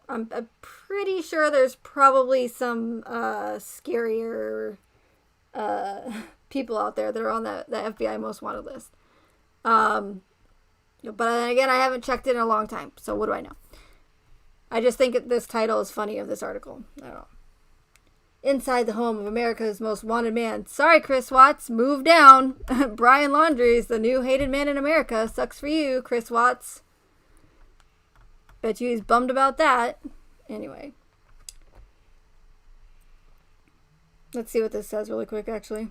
I'm pretty sure there's probably some scarier people out there that are on the FBI most wanted list. But then again, I haven't checked it in a long time, so what do I know? I just think this title is funny of this article. I don't know. Inside the home of America's most wanted man. Sorry, Chris Watts. Move down. Brian Laundrie is the new hated man in America. Sucks for you, Chris Watts. Bet you he's bummed about that. Anyway. Let's see what this says really quick, actually.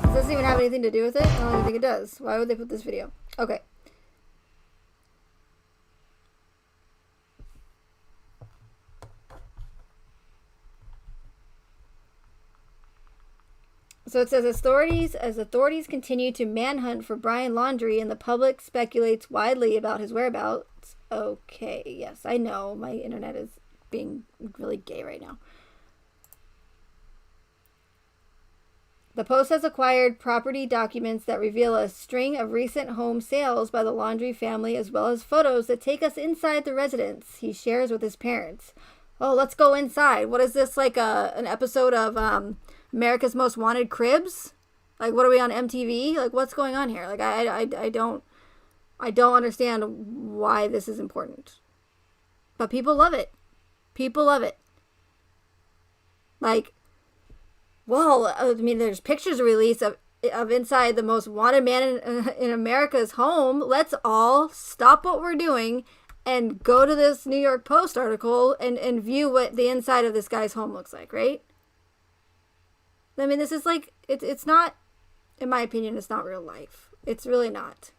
This doesn't even have anything to do with it. I don't even think it does. Why would they put this video? Okay. So it says, as authorities continue to manhunt for Brian Laundrie and the public speculates widely about his whereabouts. Okay, yes, I know. My internet is being really gay right now. The Post has acquired property documents that reveal a string of recent home sales by the Laundrie family, as well as photos that take us inside the residence he shares with his parents. Oh, let's go inside. What is this, like an episode of America's Most Wanted Cribs? Like, what are we on MTV? Like, what's going on here? Like, I don't understand why this is important. But people love it. People love it. Like, well, I mean, there's pictures released of inside the most wanted man in America's home. Let's all stop what we're doing and go to this New York Post article and view what the inside of this guy's home looks like, right? I mean, this is like, it's not, in my opinion, it's not real life. It's really not.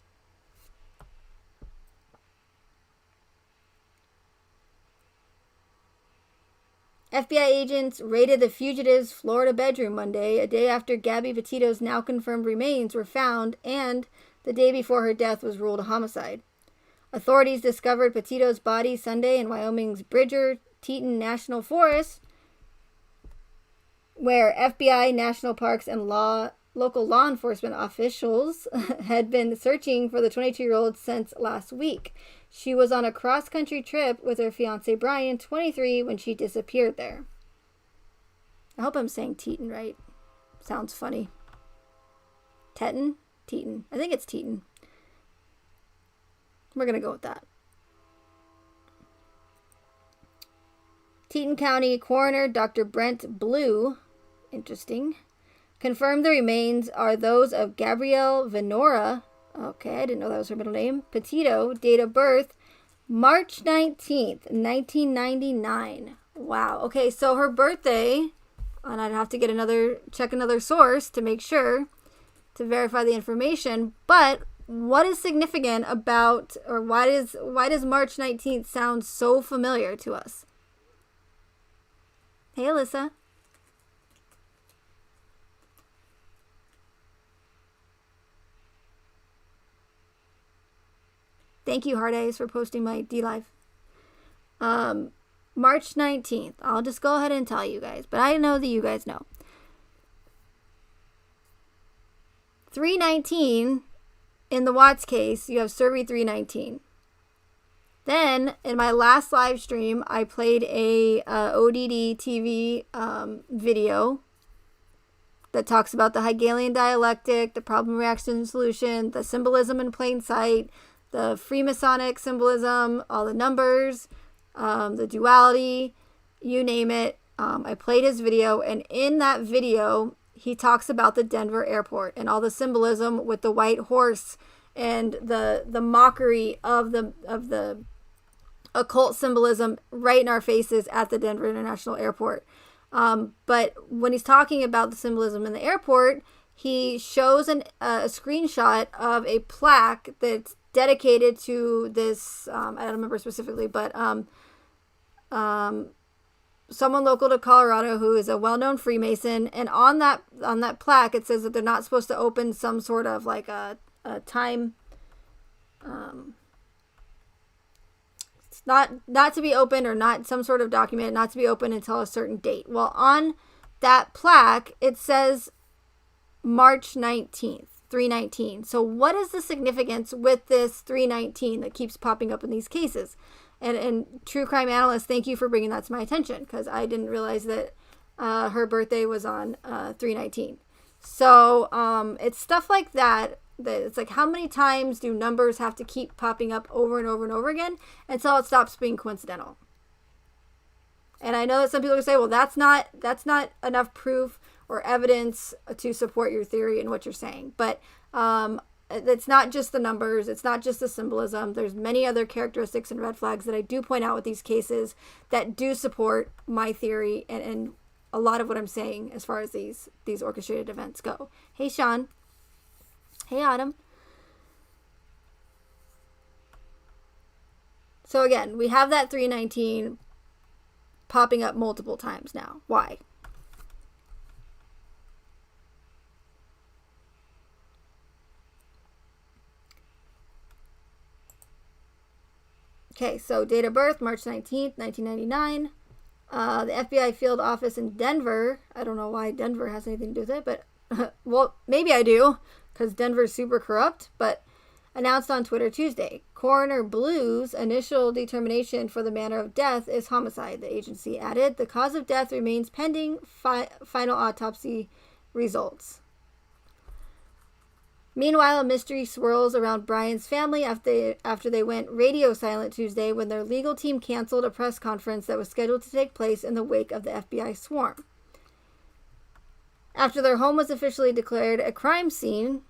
FBI agents raided the fugitive's Florida bedroom Monday, a day after Gabby Petito's now confirmed remains were found and the day before her death was ruled a homicide. Authorities discovered Petito's body Sunday in Wyoming's Bridger-Teton National Forest, where FBI, national parks, and local law enforcement officials had been searching for the 22-year-old since last week. She was on a cross-country trip with her fiancé Brian, 23, when she disappeared there. I hope I'm saying Teton right. Sounds funny. Teton? Teton. I think it's Teton. We're going to go with that. Teton County Coroner Dr. Brent Blue, interesting, confirmed the remains are those of Gabrielle Venora. Okay, I didn't know that was her middle name. Petito, date of birth, March 19th, 1999. Wow. Okay, so her birthday, and I'd have to check another source to make sure, to verify the information. But what is significant about, or why does March 19th sound so familiar to us? Hey, Alyssa. Thank you, Hard Eyes, for posting my D-Live. March 19th. I'll just go ahead and tell you guys, but I know that you guys know. 319, in the Watts case, you have Survey 319. Then, in my last live stream, I played a ODD TV video that talks about the Hegelian dialectic, the problem, reaction, solution, the symbolism in plain sight, the Freemasonic symbolism, all the numbers, the duality, you name it. I played his video, and in that video, he talks about the Denver airport and all the symbolism with the white horse and the mockery of the occult symbolism right in our faces at the Denver International Airport. But when he's talking about the symbolism in the airport, he shows a screenshot of a plaque that's dedicated to this, I don't remember specifically, but someone local to Colorado who is a well-known Freemason. And on that plaque, it says that they're not supposed to open some sort of like a time, not to be opened, or not some sort of document not to be opened until a certain date. Well, on that plaque, it says March 19th, 319. So what is the significance with this 319 that keeps popping up in these cases? And true crime analyst, thank you for bringing that to my attention, because I didn't realize that her birthday was on 319. So it's stuff like that. It's like, how many times do numbers have to keep popping up over and over and over again until it stops being coincidental? And I know that some people say, well, that's not enough proof or evidence to support your theory and what you're saying. But it's not just the numbers. It's not just the symbolism. There's many other characteristics and red flags that I do point out with these cases that do support my theory and a lot of what I'm saying as far as these orchestrated events go. Hey, Sean. Hey, Autumn. So again, we have that 319 popping up multiple times now. Why? Okay, so date of birth, March 19th, 1999. The FBI field office in Denver. I don't know why Denver has anything to do with it, but well, maybe I do, because Denver's super corrupt, but announced on Twitter Tuesday. Coroner Blue's initial determination for the manner of death is homicide, the agency added. The cause of death remains pending final autopsy results. Meanwhile, a mystery swirls around Brian's family after they went radio silent Tuesday when their legal team canceled a press conference that was scheduled to take place in the wake of the FBI swarm. After their home was officially declared a crime scene,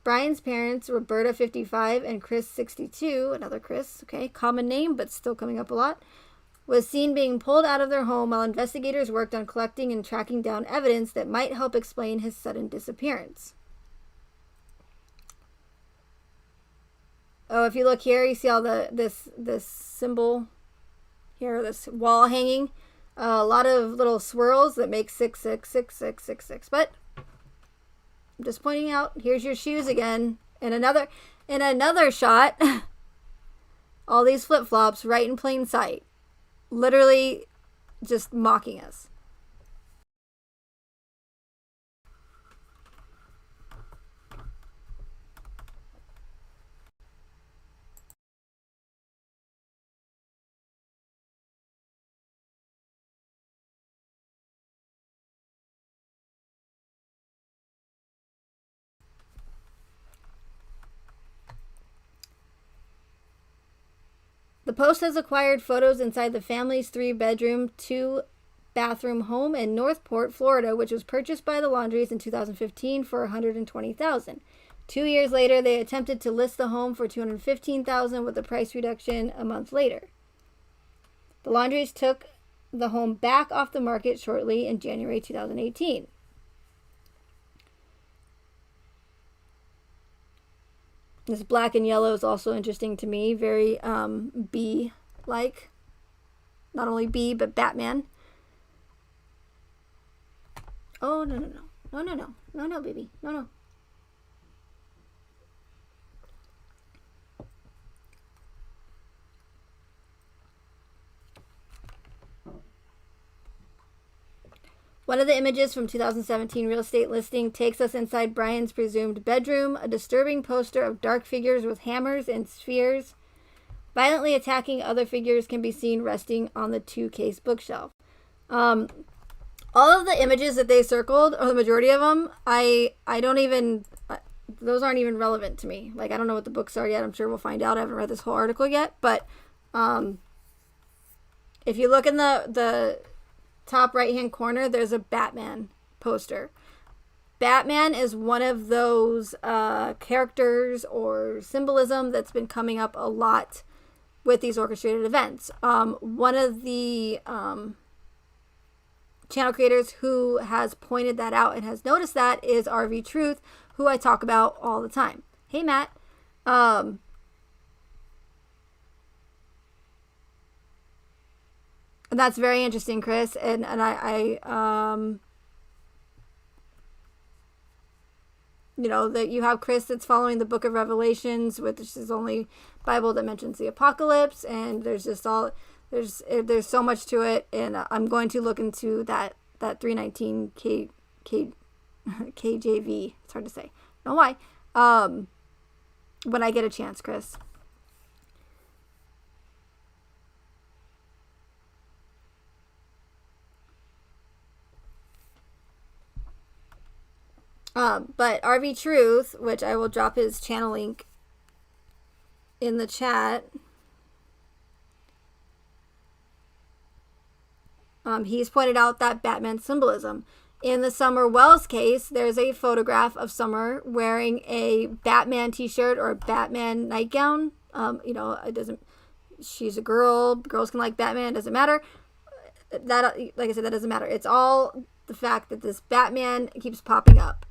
Brian's parents, Roberta, 55, and Chris, 62, another Chris, okay, common name, but still coming up a lot, was seen being pulled out of their home while investigators worked on collecting and tracking down evidence that might help explain his sudden disappearance. Oh, if you look here, you see all this symbol here, this wall hanging. A lot of little swirls that make 6666666. But I'm just pointing out, here's your shoes again. In another shot, all these flip-flops right in plain sight. Literally just mocking us. The Post has acquired photos inside the family's 3-bedroom, 2-bathroom home in Northport, Florida, which was purchased by the Laundries in 2015 for $120,000. 2 years later, they attempted to list the home for $215,000 with a price reduction a month later. The Laundries took the home back off the market shortly in January 2018. This black and yellow is also interesting to me. Very bee-like. Not only bee, but Batman. Oh, no. No, baby. No. One of the images from 2017 real estate listing takes us inside Brian's presumed bedroom, a disturbing poster of dark figures with hammers and spheres Violently attacking other figures can be seen resting on the 2-case bookshelf. All of the images that they circled, or the majority of them, I don't even, those aren't even relevant to me. Like, I don't know what the books are yet. I'm sure we'll find out. I haven't read this whole article yet. But if you look in the top right-hand corner, there's a Batman poster. Batman is one of those characters or symbolism that's been coming up a lot with these orchestrated events. One of the channel creators who has pointed that out and has noticed that is RV Truth, who I talk about all the time. Hey, Matt. And that's very interesting, Chris. And I you know, that you have Chris that's following the book of Revelations, which is the only Bible that mentions the apocalypse, and there's just all there's so much to it, and I'm going to look into that 319 KJV. It's hard to say. Don't know why. When I get a chance, Chris. But RV Truth, which I will drop his channel link in the chat. He's pointed out that Batman symbolism. In the Summer Wells case, there's a photograph of Summer wearing a Batman t-shirt or a Batman nightgown. You know, it doesn't, she's a girl. Girls can like Batman. It doesn't matter. That, like I said, that doesn't matter. It's all the fact that this Batman keeps popping up.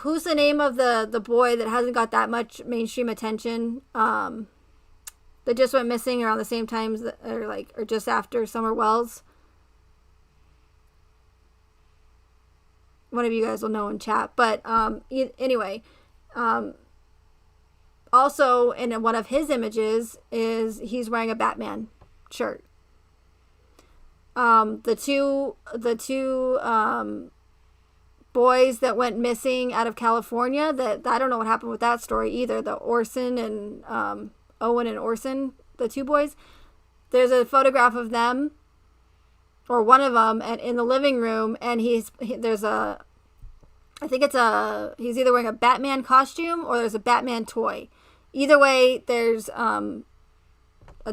Who's the name of the boy that hasn't got that much mainstream attention? That just went missing around the same times or just after Summer Wells. One of you guys will know in chat. But anyway, also in one of his images is he's wearing a Batman shirt. The two boys that went missing out of California, that I don't know what happened with that story either. The Orson and Owen and Orson, the two boys. There's a photograph of them, or one of them, and in the living room, and there's a, I think it's he's either wearing a Batman costume or there's a Batman toy. Either way, there's a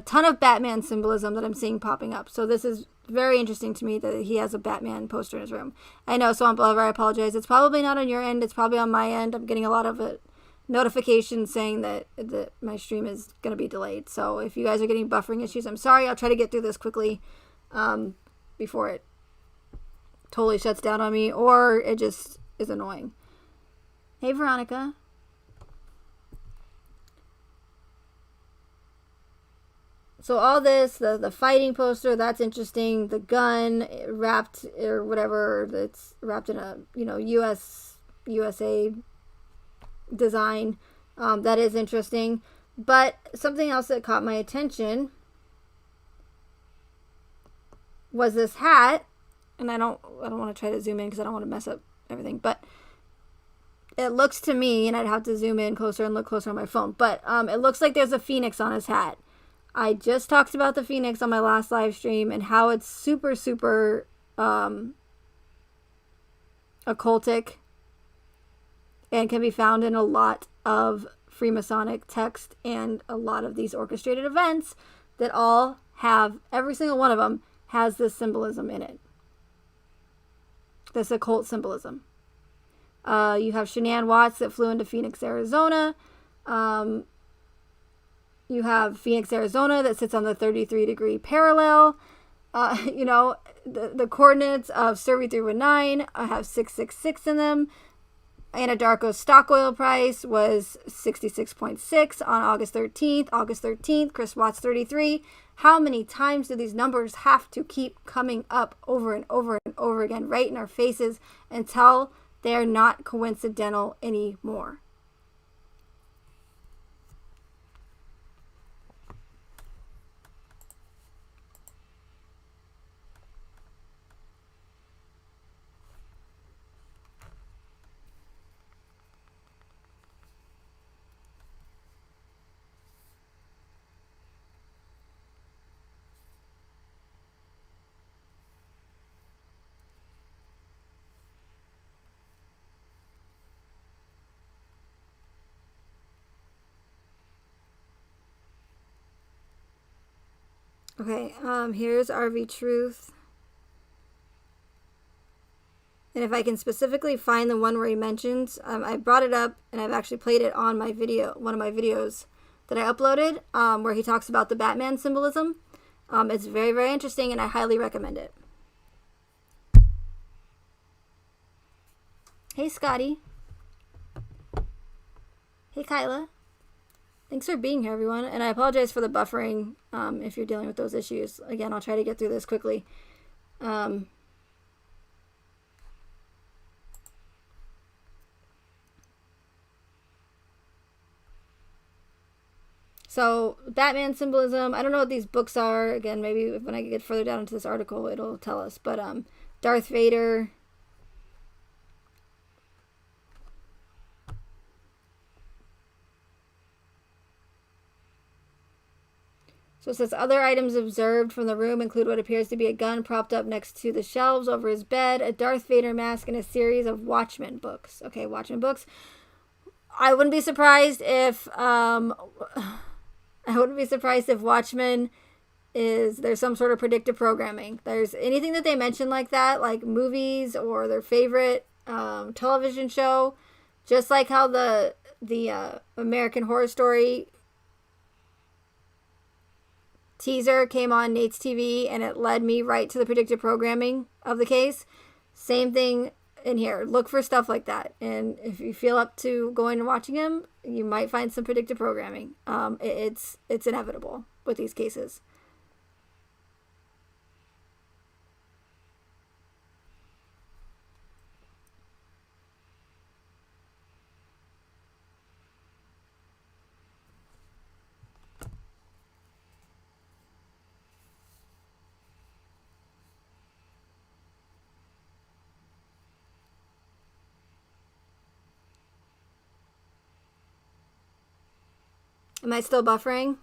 ton of Batman symbolism that I'm seeing popping up. So this is very interesting to me that he has a Batman poster in his room. I know, Swamp Lover, I apologize. It's probably not on your end. It's probably on my end. I'm getting a lot of notifications saying that my stream is going to be delayed. So if you guys are getting buffering issues, I'm sorry. I'll try to get through this quickly before it totally shuts down on me or it just is annoying. Hey, Veronica. So all this, the fighting poster, that's interesting. The gun wrapped or whatever, that's wrapped in a, you know, USA design. That is interesting. But something else that caught my attention was this hat. And I don't want to try to zoom in because I don't want to mess up everything. But it looks to me, and I'd have to zoom in closer and look closer on my phone. But it looks like there's a phoenix on his hat. I just talked about the phoenix on my last live stream and how it's super, super occultic and can be found in a lot of Freemasonic text and a lot of these orchestrated events that all have, every single one of them has this symbolism in it. This occult symbolism. You have Shanann Watts that flew into Phoenix, Arizona. You have Phoenix, Arizona that sits on the 33-degree parallel. You know, the coordinates of Survey 319 have 666 in them. Anadarko's stock oil price was 66.6 on August 13th. August 13th, Chris Watts 33. How many times do these numbers have to keep coming up over and over and over again right in our faces until they're not coincidental anymore? Okay, here's RV Truth. And if I can specifically find the one where he mentions, I brought it up and I've actually played it on my video, one of my videos that I uploaded, where he talks about the Batman symbolism. It's very, very interesting and I highly recommend it. Hey, Scotty. Hey, Kyla. Thanks for being here, everyone. And I apologize for the buffering if you're dealing with those issues. Again, I'll try to get through this quickly. So, Batman symbolism. I don't know what these books are. Again, maybe when I get further down into this article, it'll tell us. But Darth Vader. So it says, other items observed from the room include what appears to be a gun propped up next to the shelves over his bed, a Darth Vader mask, and a series of Watchmen books. Okay, Watchmen books. I wouldn't be surprised if Watchmen there's some sort of predictive programming. There's anything that they mention like that, like movies or their favorite television show, just like how the American Horror Story teaser came on Nate's TV and it led me right to the predictive programming of the case. Same thing in here. Look for stuff like that. And if you feel up to going and watching them, you might find some predictive programming. It's inevitable with these cases. Am I still buffering?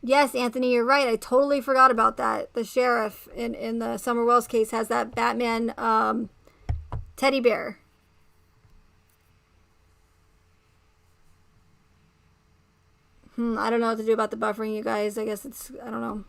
Yes, Anthony, you're right. I totally forgot about that. The sheriff in the Summer Wells case has that Batman teddy bear. I don't know what to do about the buffering, you guys. I guess I don't know.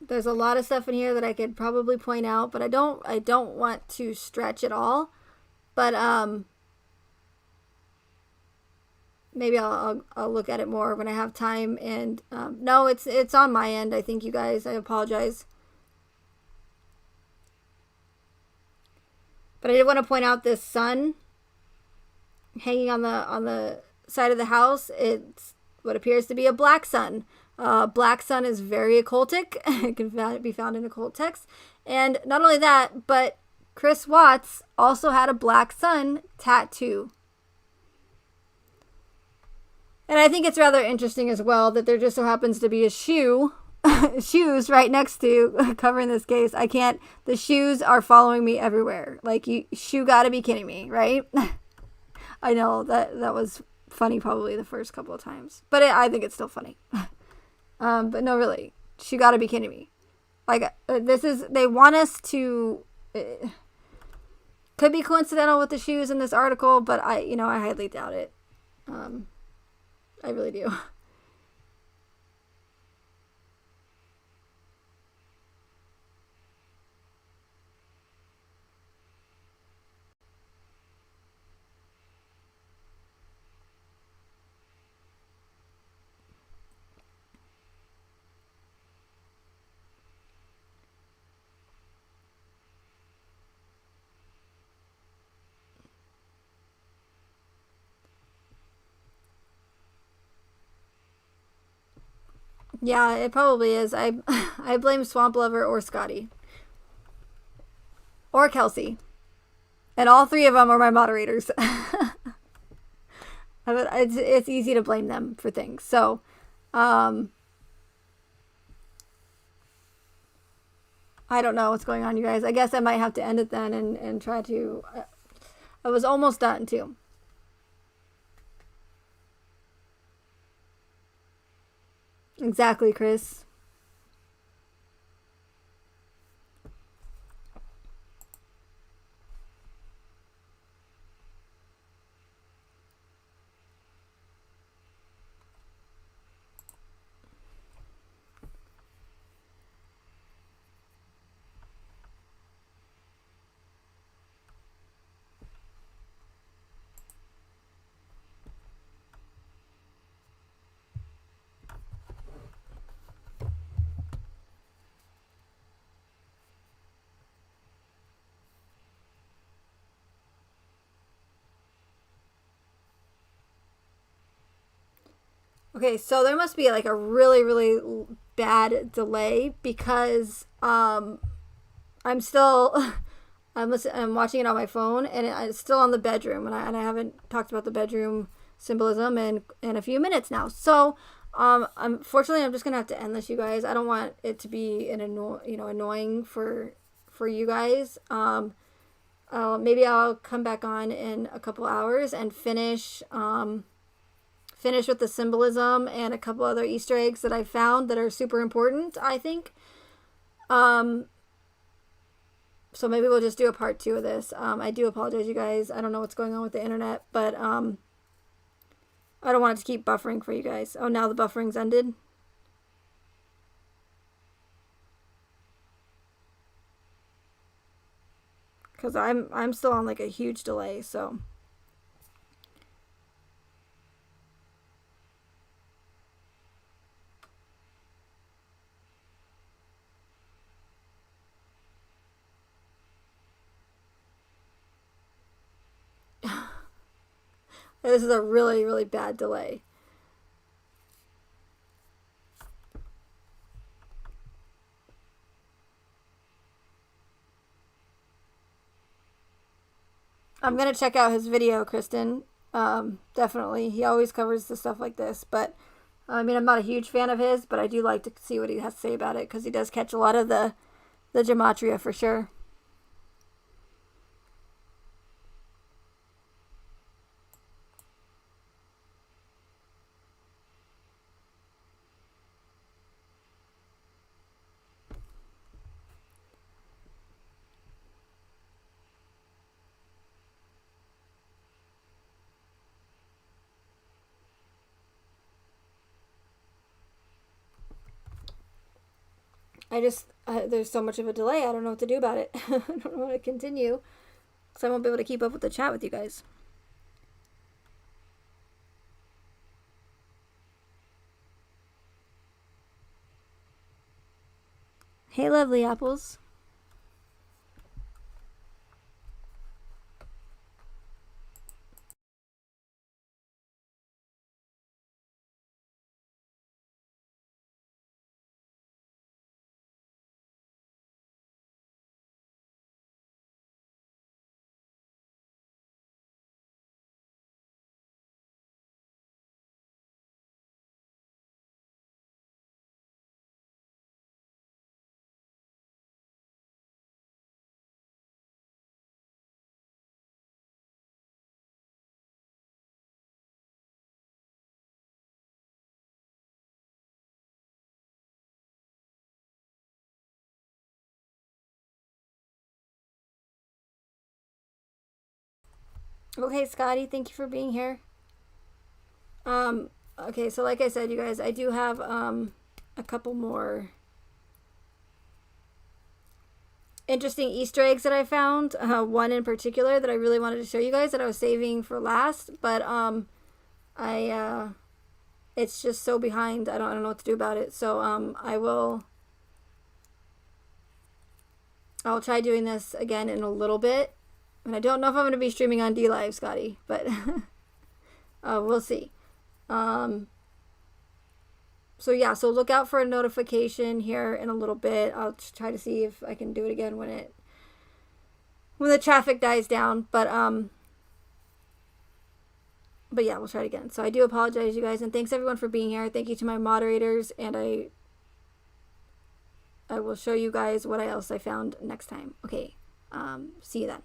There's a lot of stuff in here that I could probably point out, but I don't want to stretch it all. But maybe I'll look at it more when I have time. And no, it's on my end. I think, you guys. I apologize. But I did want to point out this sun hanging on the side of the house. It's what appears to be a black sun. Black sun is very occultic. It can be found in occult texts. And not only that, but Chris Watts also had a black sun tattoo. And I think it's rather interesting as well that there just so happens to be a shoes right next to covering this case. The shoes are following me everywhere. Like, you gotta be kidding me, right? I know that was funny probably the first couple of times, but I think it's still funny. But no, really, you gotta be kidding me. Like, they want us to, could be coincidental with the shoes in this article, but I highly doubt it. I really do. Yeah, it probably is. I blame Swamp Lover or Scotty. Or Kelsey. And all three of them are my moderators. It's easy to blame them for things. So, I don't know what's going on, you guys. I guess I might have to end it then and try to... I was almost done, too. Exactly, Chris. Okay, so there must be like a really, really bad delay because I'm still I'm watching it on my phone and it's still on the bedroom and I haven't talked about the bedroom symbolism in a few minutes now. So unfortunately I'm just gonna have to end this, you guys. I don't want it to be annoying for you guys. Maybe I'll come back on in a couple hours and finish with the symbolism and a couple other Easter eggs that I found that are super important, I think. So maybe we'll just do a part 2 of this. I do apologize, you guys. I don't know what's going on with the internet, but I don't want it to keep buffering for you guys. Oh, now the buffering's ended. Because I'm still on like a huge delay, so... This is a really, really bad delay. I'm going to check out his video, Kristen. Definitely. He always covers the stuff like this. But, I mean, I'm not a huge fan of his, but I do like to see what he has to say about it because he does catch a lot of the gematria for sure. There's so much of a delay, I don't know what to do about it. I don't know how to continue, because I won't be able to keep up with the chat with you guys. Hey, lovely apples. Okay, Scotty, thank you for being here. Okay, so like I said, you guys, I do have a couple more interesting Easter eggs that I found. One in particular that I really wanted to show you guys that I was saving for last, but it's just so behind. I don't know what to do about it. So I'll try doing this again in a little bit. And I don't know if I'm going to be streaming on DLive, Scotty, but we'll see. So yeah, so look out for a notification here in a little bit. I'll try to see if I can do it again when the traffic dies down. But yeah, we'll try it again. So I do apologize, you guys, and thanks everyone for being here. Thank you to my moderators, and I I will show you guys what else I found next time. Okay, see you then.